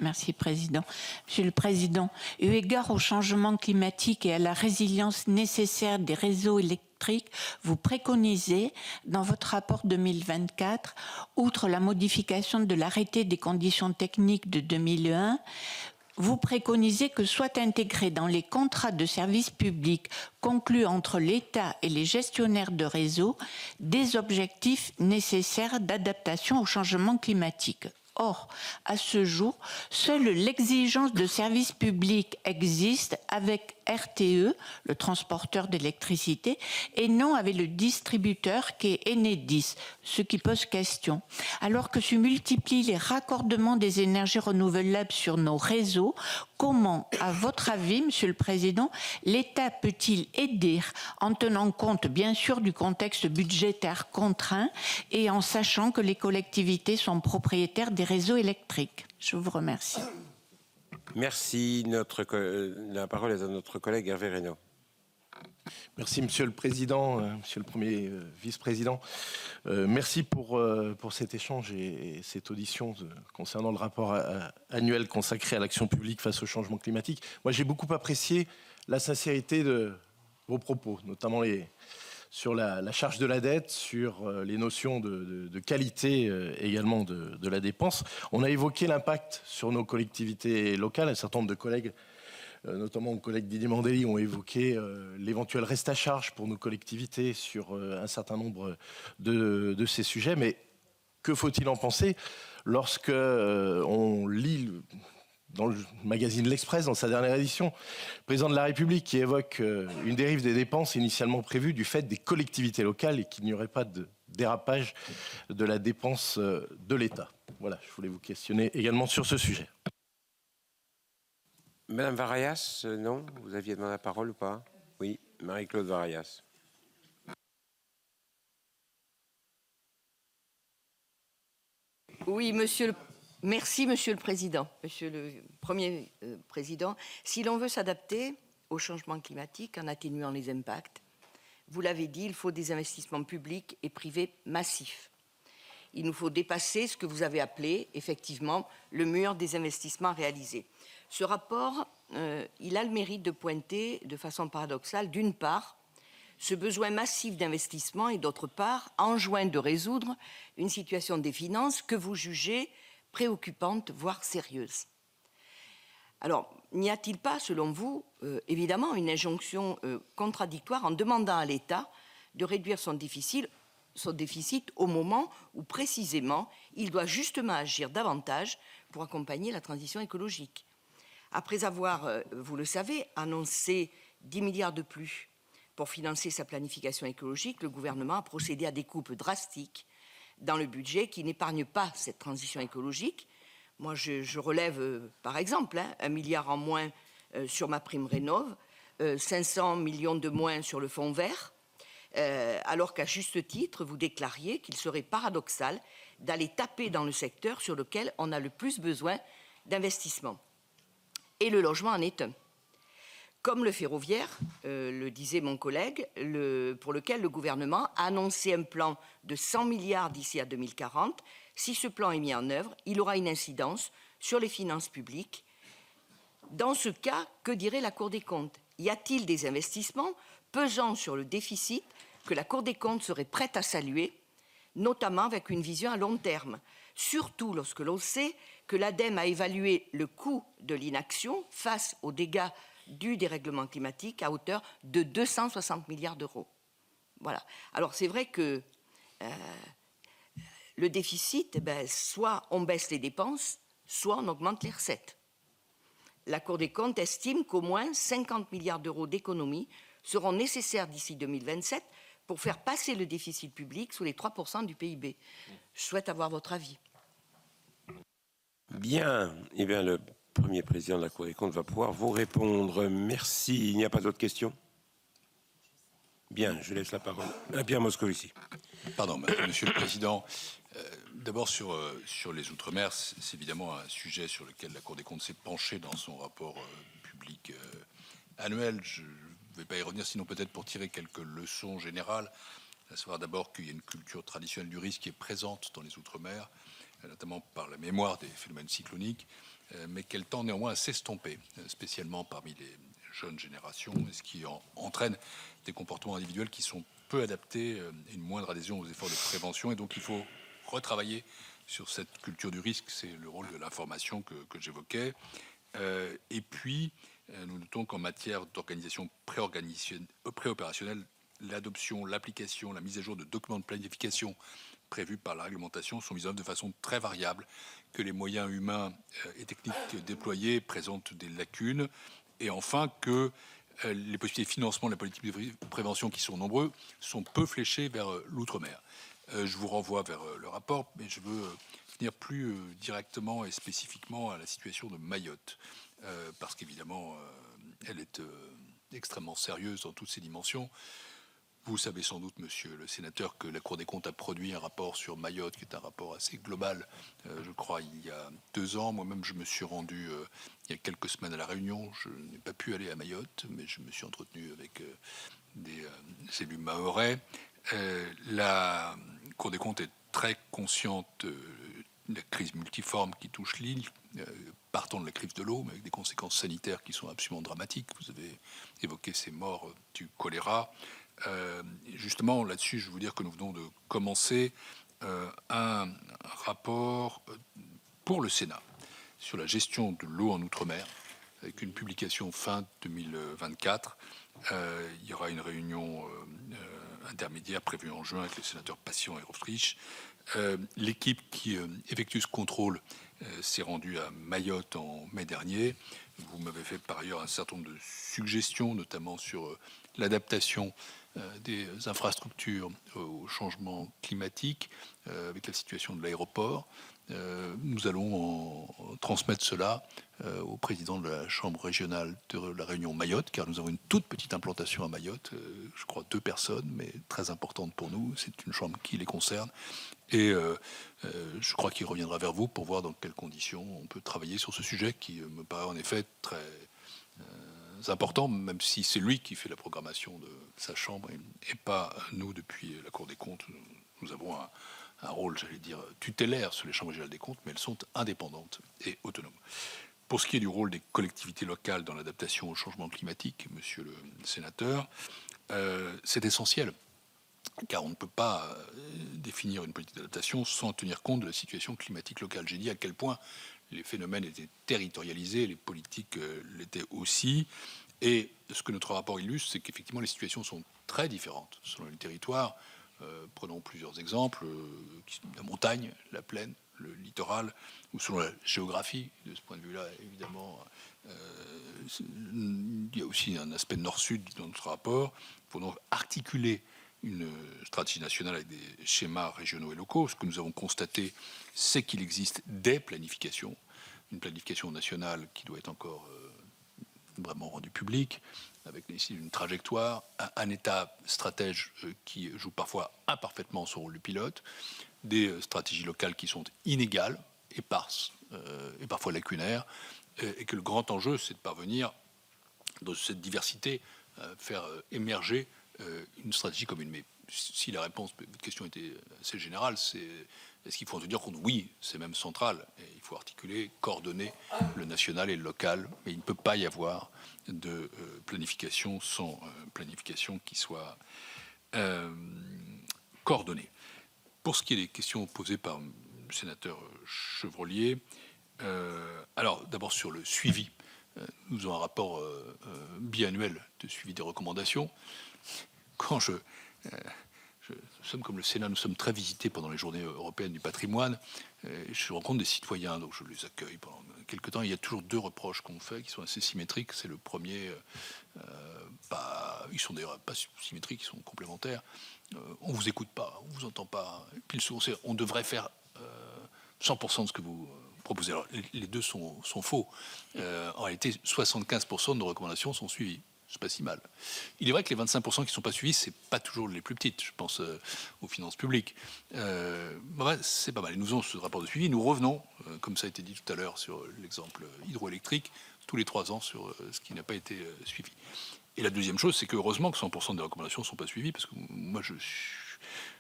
N: Merci, Président. Monsieur le Président, eu égard au changement climatique et à la résilience nécessaire des réseaux électriques, vous préconisez, dans votre rapport 2024, outre la modification de l'arrêté des conditions techniques de 2001, vous préconisez que soient intégrés dans les contrats de service public conclus entre l'État et les gestionnaires de réseau des objectifs nécessaires d'adaptation au changement climatique. Or, à ce jour, seule l'exigence de service public existe avec RTE, le transporteur d'électricité, et non avec le distributeur qui est Enedis, ce qui pose question. Alors que se multiplient les raccordements des énergies renouvelables sur nos réseaux, comment, à votre avis, Monsieur le Président, l'État peut-il aider en tenant compte, bien sûr, du contexte budgétaire contraint et en sachant que les collectivités sont propriétaires des réseaux électriques? Je vous remercie.
A: Merci. La parole est à notre collègue Hervé Reynaud.
O: Merci Monsieur le Président, Monsieur le Premier Vice-président. Merci pour cet échange et cette audition concernant le rapport annuel consacré à l'action publique face au changement climatique. Moi, j'ai beaucoup apprécié la sincérité de vos propos, notamment sur la charge de la dette, sur les notions de qualité également de la dépense. On a évoqué l'impact sur nos collectivités locales. Un certain nombre de collègues, notamment mon collègue Didier Mandelli, ont évoqué l'éventuel reste à charge pour nos collectivités sur un certain nombre de ces sujets. Mais que faut-il en penser lorsque on lit dans le magazine L'Express, dans sa dernière édition, le président de la République qui évoque une dérive des dépenses initialement prévues du fait des collectivités locales et qu'il n'y aurait pas de dérapage de la dépense de l'État. Voilà, je voulais vous questionner également sur ce sujet.
A: Madame Varayas, non? Vous aviez demandé la parole ou pas? Oui, Marie-Claude Varayas.
P: Oui, merci, Monsieur le Président. Monsieur le Premier Président, si l'on veut s'adapter au changement climatique en atténuant les impacts, vous l'avez dit, il faut des investissements publics et privés massifs. Il nous faut dépasser ce que vous avez appelé, effectivement, le mur des investissements réalisés. Ce rapport, il a le mérite de pointer de façon paradoxale, d'une part, ce besoin massif d'investissement et d'autre part, enjoint de résoudre une situation des finances que vous jugez préoccupante, voire sérieuse. Alors, n'y a-t-il pas, selon vous, évidemment, une injonction contradictoire en demandant à l'État de réduire son déficit au moment où, précisément, il doit justement agir davantage pour accompagner la transition écologique? Après avoir, vous le savez, annoncé 10 milliards de plus pour financer sa planification écologique, le gouvernement a procédé à des coupes drastiques dans le budget qui n'épargnent pas cette transition écologique. Moi, je relève, par exemple, 1 milliard en moins sur ma prime Rénov', 500 millions de moins sur le fonds vert, alors qu'à juste titre, vous déclariez qu'il serait paradoxal d'aller taper dans le secteur sur lequel on a le plus besoin d'investissement. Et le logement en est un. Comme le ferroviaire, le disait mon collègue, pour lequel le gouvernement a annoncé un plan de 100 milliards d'ici à 2040. Si ce plan est mis en œuvre, il aura une incidence sur les finances publiques. Dans ce cas, que dirait la Cour des comptes? Y a-t-il des investissements pesant sur le déficit que la Cour des comptes serait prête à saluer, notamment avec une vision à long terme, surtout lorsque l'on sait que l'ADEME a évalué le coût de l'inaction face aux dégâts du dérèglement climatique à hauteur de 260 milliards d'euros. Voilà. Alors c'est vrai que le déficit, soit on baisse les dépenses, soit on augmente les recettes. La Cour des comptes estime qu'au moins 50 milliards d'euros d'économies seront nécessaires d'ici 2027 pour faire passer le déficit public sous les 3% du PIB. Je souhaite avoir votre avis.
A: Bien. Eh bien, le premier président de la Cour des comptes va pouvoir vous répondre. Merci. Il n'y a pas d'autres questions? Bien, je laisse la parole à Pierre Moscovici.
B: Pardon, Monsieur le Président. D'abord, sur les Outre-mer, c'est évidemment un sujet sur lequel la Cour des comptes s'est penchée dans son rapport public annuel. Je ne vais pas y revenir, sinon peut-être pour tirer quelques leçons générales, à savoir d'abord qu'il y a une culture traditionnelle du risque qui est présente dans les Outre-mer, notamment par la mémoire des phénomènes cycloniques, mais qu'elle tend néanmoins à s'estomper, spécialement parmi les jeunes générations, ce qui entraîne des comportements individuels qui sont peu adaptés et une moindre adhésion aux efforts de prévention. Et donc il faut retravailler sur cette culture du risque. C'est le rôle de l'information que j'évoquais. Et puis, nous notons qu'en matière d'organisation préopérationnelle, l'adoption, l'application, la mise à jour de documents de planification prévus par la réglementation sont mises en œuvre de façon très variable, que les moyens humains et techniques déployés présentent des lacunes, et enfin que les possibilités de financement de la politique de prévention, qui sont nombreux, sont peu fléchées vers l'outre-mer. Je vous renvoie vers le rapport, mais je veux venir plus directement et spécifiquement à la situation de Mayotte, parce qu'évidemment, elle est extrêmement sérieuse dans toutes ses dimensions. Vous savez sans doute, monsieur le sénateur, que la Cour des comptes a produit un rapport sur Mayotte, qui est un rapport assez global, je crois, il y a 2 ans. Moi-même, je me suis rendu il y a quelques semaines à La Réunion. Je n'ai pas pu aller à Mayotte, mais je me suis entretenu avec des élus mahorais. La Cour des comptes est très consciente de la crise multiforme qui touche l'île, partant de la crise de l'eau, mais avec des conséquences sanitaires qui sont absolument dramatiques. Vous avez évoqué ces morts du choléra. Justement, là-dessus, je veux vous dire que nous venons de commencer un rapport pour le Sénat sur la gestion de l'eau en Outre-mer, avec une publication fin 2024. Il y aura une réunion intermédiaire prévue en juin avec les sénateurs Patient et Autriche. L'équipe qui effectue ce contrôle s'est rendue à Mayotte en mai dernier. Vous m'avez fait par ailleurs un certain nombre de suggestions, notamment sur l'adaptation des infrastructures au changement climatique, avec la situation de l'aéroport. Nous allons transmettre cela au président de la Chambre régionale de la Réunion Mayotte, car nous avons une toute petite implantation à Mayotte, je crois 2 personnes, mais très importante pour nous. C'est une chambre qui les concerne. Et je crois qu'il reviendra vers vous pour voir dans quelles conditions on peut travailler sur ce sujet qui me paraît en effet très important, même si c'est lui qui fait la programmation de sa chambre et pas nous depuis la Cour des comptes. Nous avons un rôle, j'allais dire, tutélaire sur les chambres régionales des comptes, mais elles sont indépendantes et autonomes. Pour ce qui est du rôle des collectivités locales dans l'adaptation au changement climatique, monsieur le sénateur, c'est essentiel, car on ne peut pas définir une politique d'adaptation sans tenir compte de la situation climatique locale. J'ai dit à quel point les phénomènes étaient territorialisés, les politiques l'étaient aussi. Et ce que notre rapport illustre, c'est qu'effectivement les situations sont très différentes selon les territoires. Prenons plusieurs exemples, la montagne, la plaine, le littoral, ou selon la géographie. De ce point de vue-là, évidemment, il y a aussi un aspect nord-sud dans notre rapport. Il faut donc articuler une stratégie nationale avec des schémas régionaux et locaux. Ce que nous avons constaté, c'est qu'il existe des planifications, une planification nationale qui doit être encore vraiment rendue publique, avec ici une trajectoire, un État stratège qui joue parfois imparfaitement son rôle de pilote, des stratégies locales qui sont inégales, éparses et parfois lacunaires, et que le grand enjeu, c'est de parvenir, dans cette diversité, faire émerger une stratégie commune. Mais si la réponse de votre question était assez générale, c'est est-ce qu'il faut en tenir compte? Oui, c'est même central. Et il faut articuler, coordonner le national et le local. Mais il ne peut pas y avoir de planification sans planification qui soit coordonnée. Pour ce qui est des questions posées par le sénateur Chevrollier, alors d'abord sur le suivi Nous avons un rapport biannuel de suivi des recommandations. Quand nous sommes comme le Sénat, nous sommes très visités pendant les journées européennes du patrimoine. Je rencontre des citoyens, donc je les accueille pendant quelques temps. Il y a toujours 2 reproches qu'on fait qui sont assez symétriques. C'est le premier, ils sont d'ailleurs pas symétriques, ils sont complémentaires. On vous écoute pas, on vous entend pas. Et puis le second, c'est on devrait faire 100% de ce que vous proposez. Alors, les 2 sont faux. En réalité, 75% de nos recommandations sont suivies. C'est pas si mal. Il est vrai que les 25% qui ne sont pas suivis, c'est pas toujours les plus petites. Je pense aux finances publiques. C'est pas mal. Et nous avons ce rapport de suivi. Nous revenons, comme ça a été dit tout à l'heure sur l'exemple hydroélectrique, tous les 3 ans sur ce qui n'a pas été suivi. Et la deuxième chose, c'est que heureusement que 100% des recommandations ne sont pas suivies, parce que moi, je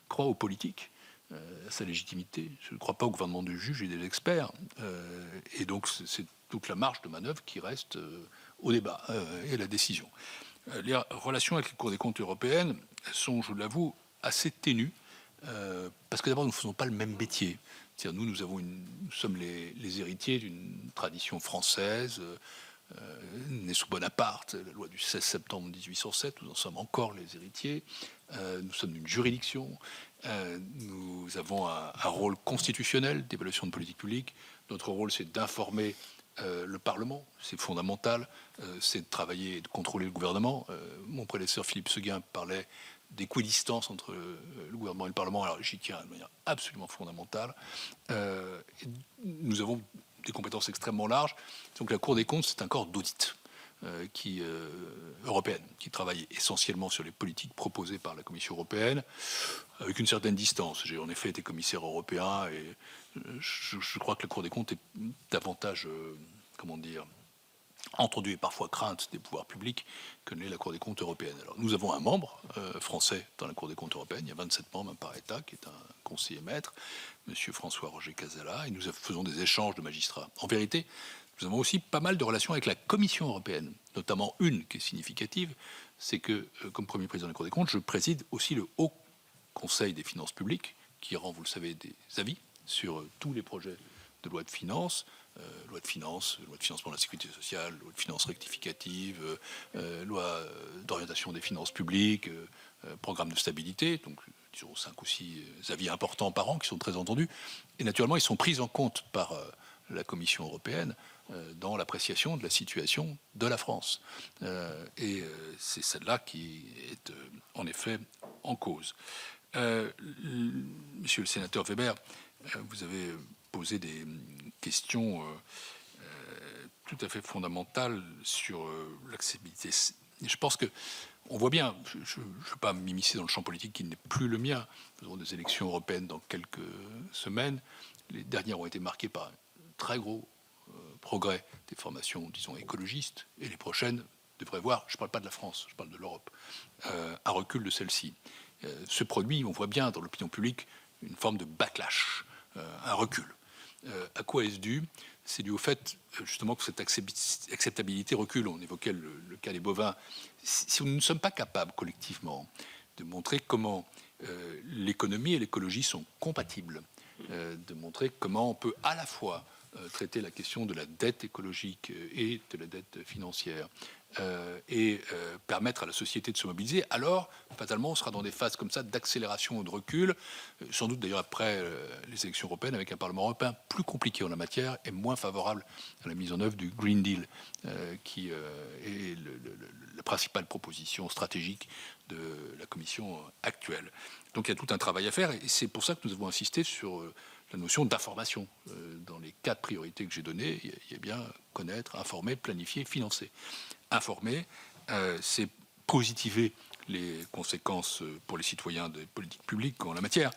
B: crois aux politiques, à sa légitimité. Je ne crois pas au gouvernement du juge et des experts. Et donc, c'est toute la marge de manœuvre qui reste au débat et à la décision. Les relations avec les Cours des comptes européennes sont, je l'avoue, assez ténues, parce que d'abord, nous ne faisons pas le même métier. C'est-à-dire, nous sommes les héritiers d'une tradition française, née sous Bonaparte, la loi du 16 septembre 1807, nous en sommes encore les héritiers. Nous sommes une juridiction, nous avons un rôle constitutionnel d'évaluation de politique publique. Notre rôle, c'est d'informer le Parlement, c'est fondamental, c'est de travailler et de contrôler le gouvernement. Mon prédécesseur Philippe Séguin parlait d'équidistance entre le gouvernement et le Parlement, alors j'y tiens de manière absolument fondamentale. Nous avons des compétences extrêmement larges, donc la Cour des comptes, c'est un corps d'audit européenne, qui travaille essentiellement sur les politiques proposées par la Commission européenne, avec une certaine distance. J'ai en effet été commissaire européen et je crois que la Cour des comptes est davantage, entendue et parfois crainte des pouvoirs publics que n'est la Cour des comptes européenne. Alors, nous avons un membre français dans la Cour des comptes européenne, il y a 27 membres, un par État, qui est un conseiller maître, M. François-Roger Casala, et nous faisons des échanges de magistrats. En vérité, nous avons aussi pas mal de relations avec la Commission européenne, notamment une qui est significative, c'est que, comme Premier président de la Cour des comptes, je préside aussi le Haut Conseil des finances publiques, qui rend, vous le savez, des avis sur tous les projets de loi de finances, loi de financement de la sécurité sociale, loi de finances rectificative, loi d'orientation des finances publiques, programme de stabilité, donc disons 5 ou 6 avis importants par an qui sont très entendus. Et naturellement, ils sont pris en compte par la Commission européenne dans l'appréciation de la situation de la France. Et c'est celle-là qui est en effet en cause. Monsieur le sénateur Weber, vous avez posé des questions tout à fait fondamentales sur l'accessibilité. Je pense que on voit bien, je ne veux pas m'immiscer dans le champ politique qui n'est plus le mien. Nous aurons des élections européennes dans quelques semaines. Les dernières ont été marquées par un très gros progrès des formations, disons, écologistes, et les prochaines devraient voir, je ne parle pas de la France, je parle de l'Europe, un recul de celle-ci. Ce produit, on voit bien dans l'opinion publique une forme de backlash, un recul. À quoi est-ce dû? C'est dû au fait, justement, que cette acceptabilité recule. On évoquait le cas des bovins. Si nous ne sommes pas capables, collectivement, de montrer comment l'économie et l'écologie sont compatibles, de montrer comment on peut à la fois traiter la question de la dette écologique et de la dette financière, et permettre à la société de se mobiliser, alors, fatalement, on sera dans des phases comme ça d'accélération ou de recul, sans doute d'ailleurs après les élections européennes, avec un Parlement européen plus compliqué en la matière et moins favorable à la mise en œuvre du Green Deal, qui est la principale proposition stratégique de la Commission actuelle. Donc il y a tout un travail à faire, et c'est pour ça que nous avons insisté sur la notion d'information. Dans les 4 priorités que j'ai données, il y a bien connaître, informer, planifier, financer. Informer, c'est positiver les conséquences pour les citoyens des politiques publiques en la matière.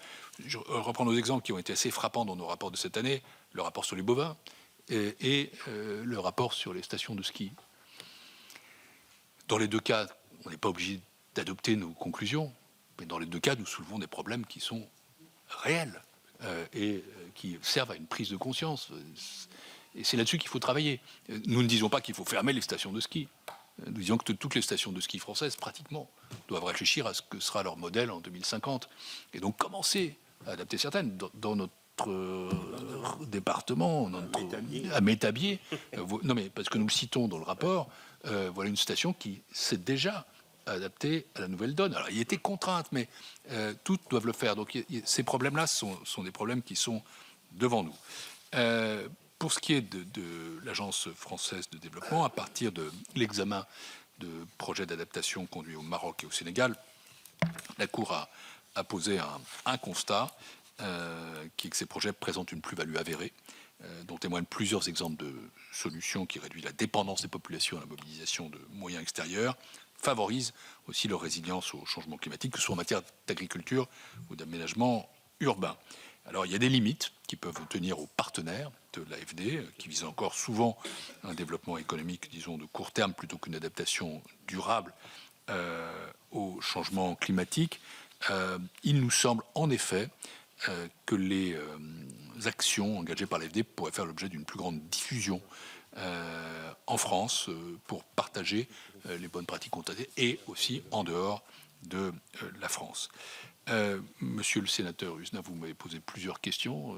B: Je reprends nos exemples qui ont été assez frappants dans nos rapports de cette année, le rapport sur les bovins et le rapport sur les stations de ski. Dans les 2 cas, on n'est pas obligé d'adopter nos conclusions, mais dans les 2 cas, nous soulevons des problèmes qui sont réels et qui servent à une prise de conscience. Et c'est là-dessus qu'il faut travailler. Nous ne disons pas qu'il faut fermer les stations de ski. Nous disons que toutes les stations de ski françaises, pratiquement, doivent réfléchir à ce que sera leur modèle en 2050. Et donc commencer à adapter certaines. Dans notre département, à Métabier. Non, mais parce que nous le citons dans le rapport, voilà une station qui s'est déjà adaptée à la nouvelle donne. Alors, il était contrainte, mais toutes doivent le faire. Donc, ces problèmes-là sont des problèmes qui sont devant nous. Pour ce qui est de l'Agence française de développement, à partir de l'examen de projets d'adaptation conduits au Maroc et au Sénégal, la Cour a posé un constat qui est que ces projets présentent une plus-value avérée, dont témoignent plusieurs exemples de solutions qui réduisent la dépendance des populations à la mobilisation de moyens extérieurs, favorisent aussi leur résilience au changement climatique, que ce soit en matière d'agriculture ou d'aménagement urbain. Alors, il y a des limites qui peuvent tenir aux partenaires de l'AFD, qui visent encore souvent un développement économique, disons, de court terme, plutôt qu'une adaptation durable au changement climatique. Il nous semble en effet que les actions engagées par l'AFD pourraient faire l'objet d'une plus grande diffusion en France pour partager les bonnes pratiques constatées et aussi en dehors de la France. Monsieur le sénateur Usna, vous m'avez posé plusieurs questions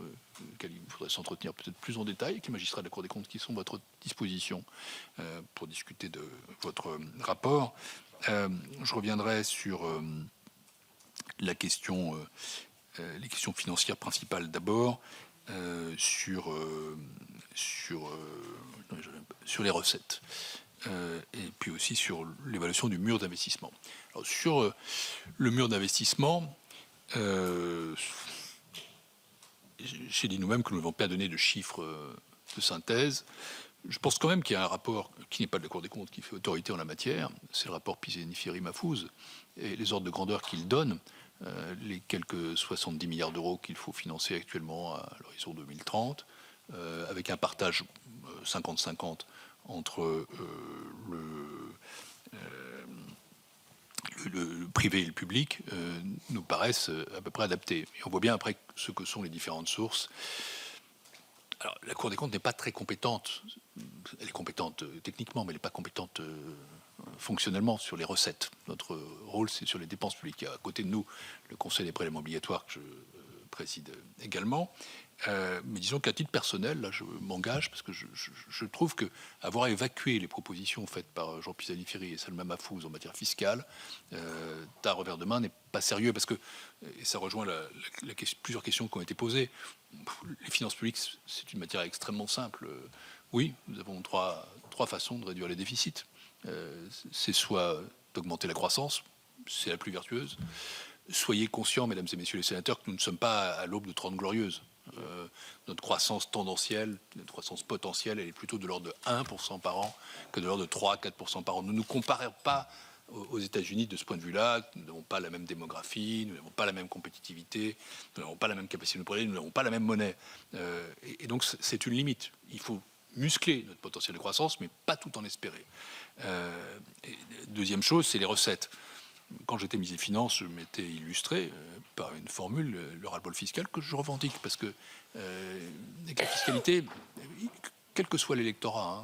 B: auxquelles il faudrait s'entretenir peut-être plus en détail, avec les magistrats de la Cour des comptes qui sont à votre disposition pour discuter de votre rapport. Je reviendrai sur la question, les questions financières principales d'abord, sur les recettes. Et puis aussi sur l'évaluation du mur d'investissement. Alors, sur le mur d'investissement, j'ai dit nous-mêmes que nous n'avons pas donné de chiffres de synthèse. Je pense quand même qu'il y a un rapport qui n'est pas de la Cour des comptes, qui fait autorité en la matière. C'est le rapport Pisani-Ferry-Mahfouz. Et les ordres de grandeur qu'il donne, les quelques 70 milliards d'euros qu'il faut financer actuellement à l'horizon 2030, avec un partage 50-50 entre le privé et le public, nous paraissent à peu près adaptés. Et on voit bien après ce que sont les différentes sources. Alors, la Cour des comptes n'est pas très compétente. Elle est compétente techniquement, mais elle n'est pas compétente fonctionnellement sur les recettes. Notre rôle, c'est sur les dépenses publiques. À côté de nous, le Conseil des prélèvements obligatoires que je préside également. Mais disons qu'à titre personnel, là, je m'engage parce que je trouve que avoir évacué les propositions faites par Jean Pisani-Ferry et Salma Mahfouz en matière fiscale d'un revers de main n'est pas sérieux, parce que, et ça rejoint plusieurs questions qui ont été posées, les finances publiques, c'est une matière extrêmement simple. Oui, nous avons trois façons de réduire les déficits. C'est soit d'augmenter la croissance, c'est la plus vertueuse. Soyez conscients, mesdames et messieurs les sénateurs, que nous ne sommes pas à l'aube de 30 glorieuses. Notre croissance tendancielle, notre croissance potentielle, elle est plutôt de l'ordre de 1% par an que de l'ordre de 3 à 4% par an. Nous ne nous comparons pas aux États-Unis de ce point de vue-là. Nous n'avons pas la même démographie, nous n'avons pas la même compétitivité, nous n'avons pas la même capacité de produire, nous n'avons pas la même monnaie. Et donc c'est une limite. Il faut muscler notre potentiel de croissance, mais pas tout en espérer. Deuxième chose, c'est les recettes. Quand j'étais ministre des Finances, je m'étais illustré par une formule, le ras-le-bol fiscal, que je revendique, parce que avec la fiscalité, quel que soit l'électorat,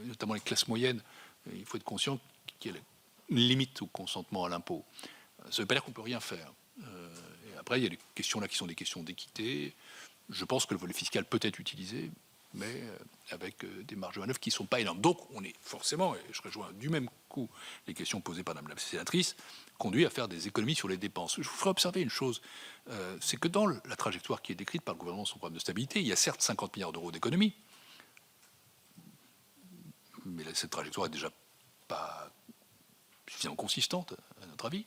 B: notamment les classes moyennes, il faut être conscient qu'il y a une limite au consentement à l'impôt. Ça ne veut pas dire qu'on ne peut rien faire. Et après, il y a des questions là qui sont des questions d'équité. Je pense que le volet fiscal peut être utilisé, mais avec des marges de manœuvre qui ne sont pas énormes. Donc, on est forcément, et je rejoins du même coup les questions posées par Madame la sénatrice, conduit à faire des économies sur les dépenses. Je vous ferai observer une chose, c'est que dans la trajectoire qui est décrite par le gouvernement, son programme de stabilité, il y a certes 50 milliards d'euros d'économies, mais cette trajectoire est déjà pas suffisamment consistante, à notre avis,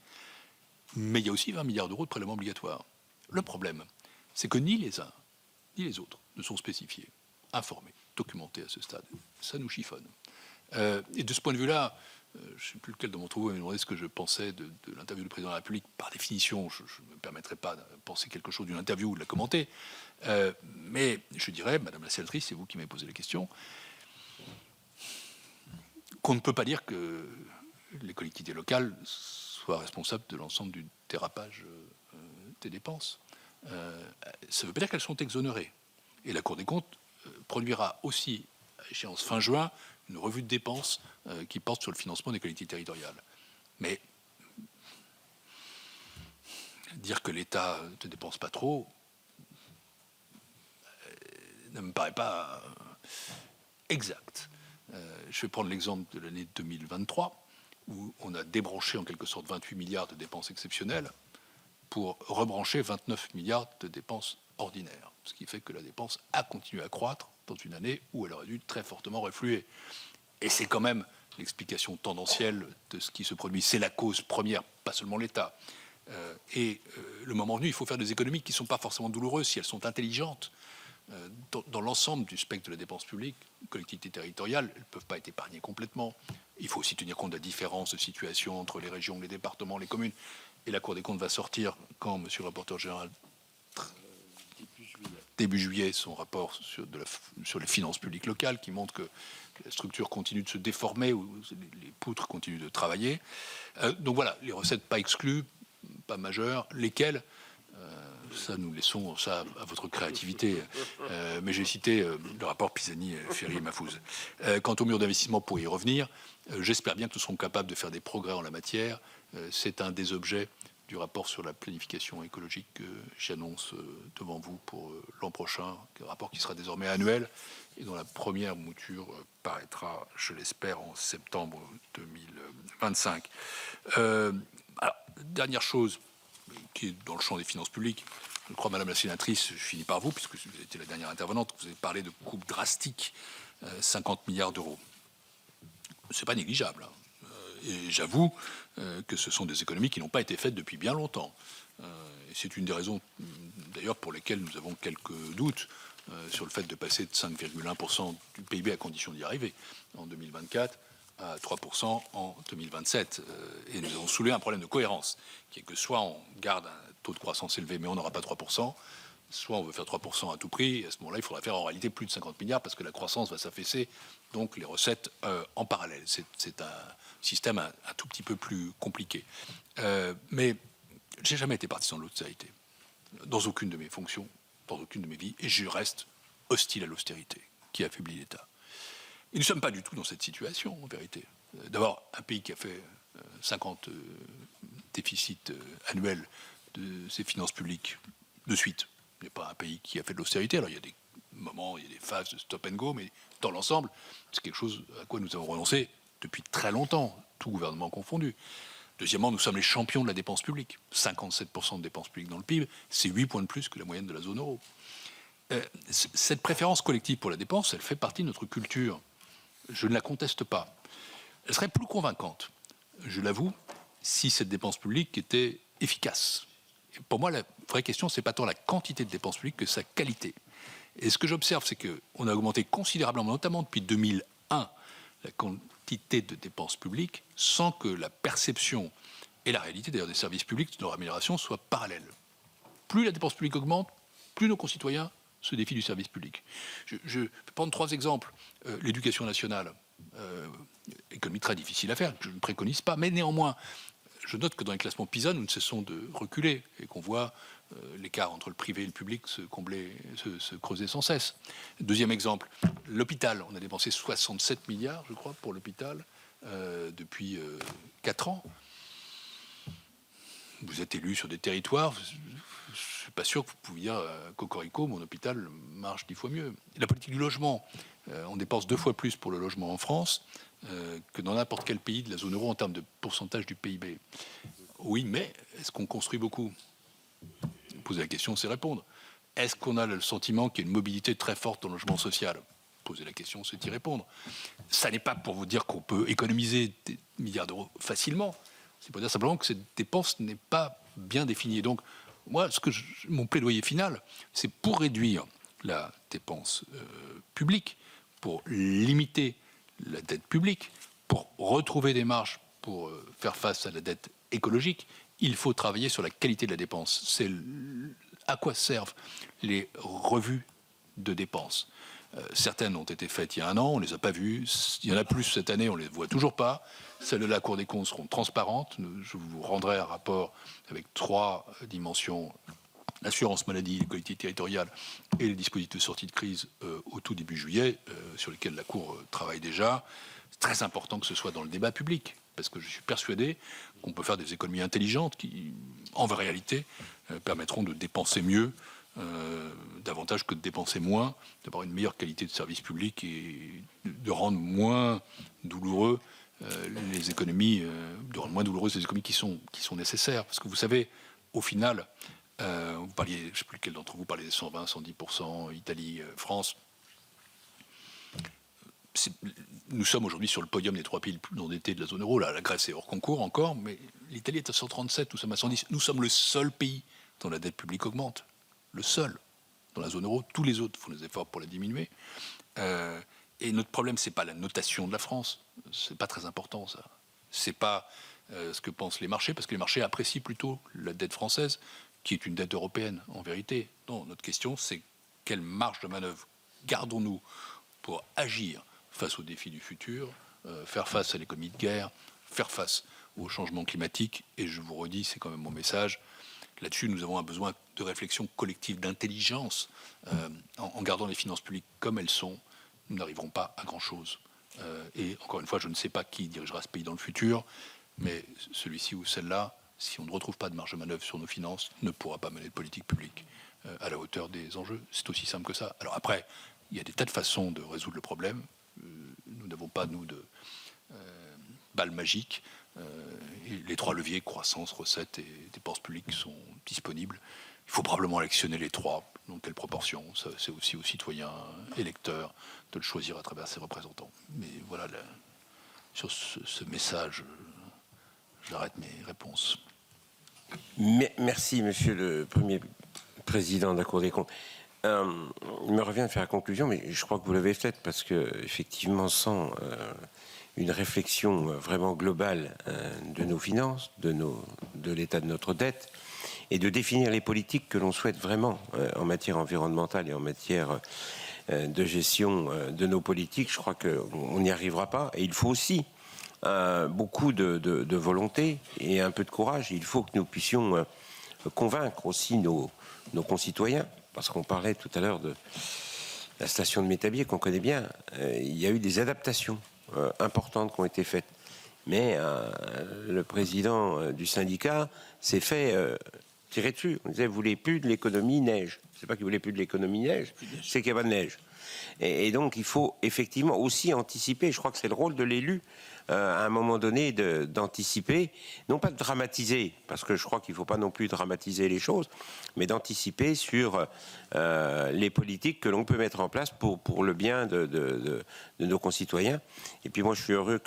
B: mais il y a aussi 20 milliards d'euros de prélèvements obligatoires. Le problème, c'est que ni les uns, ni les autres ne sont spécifiés, informés, documentés à ce stade. Ça nous chiffonne. Et de ce point de vue-là, je ne sais plus lequel de d'entre vous m'avait demandé ce que je pensais de l'interview du président de la République. Par définition, je ne me permettrai pas de penser quelque chose d'une interview ou de la commenter. Mais je dirais, Madame la sénatrice, c'est vous qui m'avez posé la question, qu'on ne peut pas dire que les collectivités locales soient responsables de l'ensemble du dérapage des dépenses. Ça ne veut pas dire qu'elles sont exonérées. Et la Cour des comptes produira aussi, à échéance fin juin, une revue de dépenses qui porte sur le financement des collectivités territoriales. Mais dire que l'État ne dépense pas trop, ne me paraît pas exact. Je vais prendre l'exemple de l'année 2023, où on a débranché en quelque sorte 28 milliards de dépenses exceptionnelles pour rebrancher 29 milliards de dépenses ordinaires, ce qui fait que la dépense a continué à croître dans une année où elle aurait dû très fortement refluer. Et c'est quand même l'explication tendancielle de ce qui se produit. C'est la cause première, pas seulement l'État. Le moment venu, il faut faire des économies qui ne sont pas forcément douloureuses si elles sont intelligentes. Dans l'ensemble du spectre de la dépense publique, les collectivités territoriales, elles ne peuvent pas être épargnées complètement. Il faut aussi tenir compte de la différence de situation entre les régions, les départements, les communes. Et la Cour des comptes va sortir, quand monsieur le rapporteur général, début juillet, son rapport sur les finances publiques locales, qui montre que la structure continue de se déformer, ou les poutres continuent de travailler. Donc voilà, les recettes pas exclues, pas majeures, lesquelles, ça nous laissons ça à votre créativité, mais j'ai cité le rapport Pisani, Ferry et Mahfouz. Quant au mur d'investissement, pour y revenir, j'espère bien que nous serons capables de faire des progrès en la matière. C'est un des objets du rapport sur la planification écologique que j'annonce devant vous pour l'an prochain, un rapport qui sera désormais annuel et dont la première mouture paraîtra, je l'espère, en septembre 2025. Alors, dernière chose qui est dans le champ des finances publiques, je crois, Madame la sénatrice, je finis par vous, puisque vous étiez la dernière intervenante, vous avez parlé de coupes drastiques, 50 milliards d'euros. C'est pas négligeable, hein. Et j'avoue que ce sont des économies qui n'ont pas été faites depuis bien longtemps. Et c'est une des raisons, d'ailleurs, pour lesquelles nous avons quelques doutes sur le fait de passer de 5,1% du PIB à condition d'y arriver en 2024 à 3% en 2027. Et nous avons soulevé un problème de cohérence, qui est que soit on garde un taux de croissance élevé, mais on n'aura pas 3%, soit on veut faire 3% à tout prix, et à ce moment-là, il faudra faire en réalité plus de 50 milliards, parce que la croissance va s'affaisser, donc les recettes en parallèle. C'est un système un tout petit peu plus compliqué. Mais j'ai jamais été partisan de l'austérité, dans aucune de mes fonctions, dans aucune de mes vies, et je reste hostile à l'austérité, qui affaiblit l'État. Et nous ne sommes pas du tout dans cette situation, en vérité. D'abord, un pays qui a fait 50 déficits annuels de ses finances publiques de suite, n'est pas un pays qui a fait de l'austérité. Alors, il y a des moments, il y a des phases de stop and go, mais dans l'ensemble, c'est quelque chose à quoi nous avons renoncé depuis très longtemps, tout gouvernement confondu. Deuxièmement, nous sommes les champions de la dépense publique. 57% de dépenses publiques dans le PIB, c'est 8 points de plus que la moyenne de la zone euro. Cette préférence collective pour la dépense, elle fait partie de notre culture. Je ne la conteste pas. Elle serait plus convaincante, je l'avoue, si cette dépense publique était efficace. Et pour moi, la vraie question, c'est pas tant la quantité de dépenses publiques que sa qualité. Et ce que j'observe, c'est qu'on a augmenté considérablement, notamment depuis 2001, la quantité de dépenses publiques, sans que la perception et la réalité, d'ailleurs, des services publics de leur amélioration soient parallèles. Plus la dépense publique augmente, plus nos concitoyens se défient du service public. Je vais prendre 3 exemples. L'éducation nationale, économie très difficile à faire, je ne préconise pas, mais néanmoins, je note que dans les classements PISA, nous ne cessons de reculer et qu'on voit l'écart entre le privé et le public se creuser sans cesse. Deuxième exemple, l'hôpital. On a dépensé 67 milliards, je crois, pour l'hôpital depuis 4 ans. Vous êtes élu sur des territoires, je ne suis pas sûr que vous pouviez dire Cocorico, mon hôpital marche 10 fois mieux. Et la politique du logement, on dépense 2 fois plus pour le logement en France que dans n'importe quel pays de la zone euro en termes de pourcentage du PIB. Oui, mais est-ce qu'on construit beaucoup ? Poser la question, c'est répondre. Est-ce qu'on a le sentiment qu'il y a une mobilité très forte dans le logement social ? Poser la question, c'est y répondre. Ça n'est pas pour vous dire qu'on peut économiser des milliards d'euros facilement. C'est pour dire simplement que cette dépense n'est pas bien définie. Donc, moi, mon plaidoyer final, c'est pour réduire la dépense publique, pour limiter la dette publique, pour retrouver des marges pour faire face à la dette écologique, il faut travailler sur la qualité de la dépense. C'est à quoi servent les revues de dépenses. Certaines ont été faites il y a 1 an, on ne les a pas vues. Il y en a plus cette année, on ne les voit toujours pas. Celles de la Cour des comptes seront transparentes. Je vous rendrai un rapport avec 3 dimensions: l'assurance maladie, les collectivités territoriales et les dispositifs de sortie de crise au tout début juillet, sur lesquels la Cour travaille déjà. C'est très important que ce soit dans le débat public, parce que je suis persuadé qu'on peut faire des économies intelligentes qui, en réalité, permettront de dépenser mieux davantage que de dépenser moins, d'avoir une meilleure qualité de service public et de rendre moins douloureux les économies, de rendre moins douloureuses les économies qui sont nécessaires. Parce que vous savez, au final, vous parliez, je ne sais plus lequel d'entre vous parlait des 120, 110%, Italie, France. Nous sommes aujourd'hui sur le podium des 3 pays les plus endettés de la zone euro. Là, la Grèce est hors concours encore, mais l'Italie est à 137, nous sommes à 110. Nous sommes le seul pays dont la dette publique augmente. Le seul. Dans la zone euro, tous les autres font des efforts pour la diminuer. Et notre problème, c'est pas la notation de la France. C'est pas très important, ça. C'est pas ce que pensent les marchés, parce que les marchés apprécient plutôt la dette française, qui est une dette européenne, en vérité. Non, notre question, c'est quelle marge de manœuvre gardons-nous pour agir face aux défis du futur, faire face à l'économie de guerre, faire face au changement climatique. Et je vous redis, c'est quand même mon message, là-dessus, nous avons un besoin de réflexion collective, d'intelligence. En gardant les finances publiques comme elles sont, nous n'arriverons pas à grand-chose. Et encore une fois, je ne sais pas qui dirigera ce pays dans le futur, mais celui-ci ou celle-là, si on ne retrouve pas de marge de manœuvre sur nos finances, ne pourra pas mener de politique publique à la hauteur des enjeux. C'est aussi simple que ça. Alors après, il y a des tas de façons de résoudre le problème. Nous n'avons pas, nous, de balle magique. Les 3 leviers, croissance, recettes et dépenses publiques, sont disponibles. Il faut probablement actionner les 3. Dans quelle proportion? C'est aussi aux citoyens électeurs de le choisir à travers ses représentants. Mais voilà, sur ce message, j'arrête mes réponses.
A: Merci, Monsieur le Premier Président de la Cour des comptes. Il me revient de faire la conclusion, mais je crois que vous l'avez faite, parce que effectivement, sans une réflexion vraiment globale de nos finances, de l'état de notre dette, et de définir les politiques que l'on souhaite vraiment en matière environnementale et en matière de gestion de nos politiques, je crois qu'on n'y arrivera pas. Et il faut aussi beaucoup de volonté et un peu de courage. Il faut que nous puissions convaincre aussi nos concitoyens, parce qu'on parlait tout à l'heure de la station de Métabier qu'on connaît bien. Il y a eu des adaptations importantes qui ont été faites. Mais le président du syndicat s'est fait tirer dessus. On disait, vous voulez plus de l'économie neige. C'est pas qu'il voulait plus de l'économie neige, c'est qu'il n'y a pas de neige. Et donc, il faut effectivement aussi anticiper. Je crois que c'est le rôle de l'élu, à un moment donné, d'anticiper, non pas de dramatiser, parce que je crois qu'il ne faut pas non plus dramatiser les choses, mais d'anticiper sur les politiques que l'on peut mettre en place pour le bien de nos concitoyens. Et puis moi, je suis heureux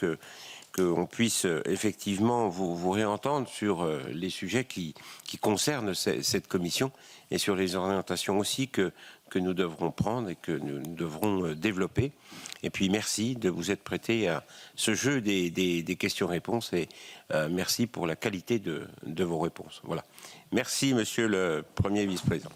A: qu'on puisse effectivement vous réentendre sur les sujets qui concernent cette commission et sur les orientations aussi que nous devrons prendre et que nous devrons développer. Et puis merci de vous être prêté à ce jeu des questions-réponses et merci pour la qualité de vos réponses. Voilà. Merci, Monsieur le Premier Vice-président.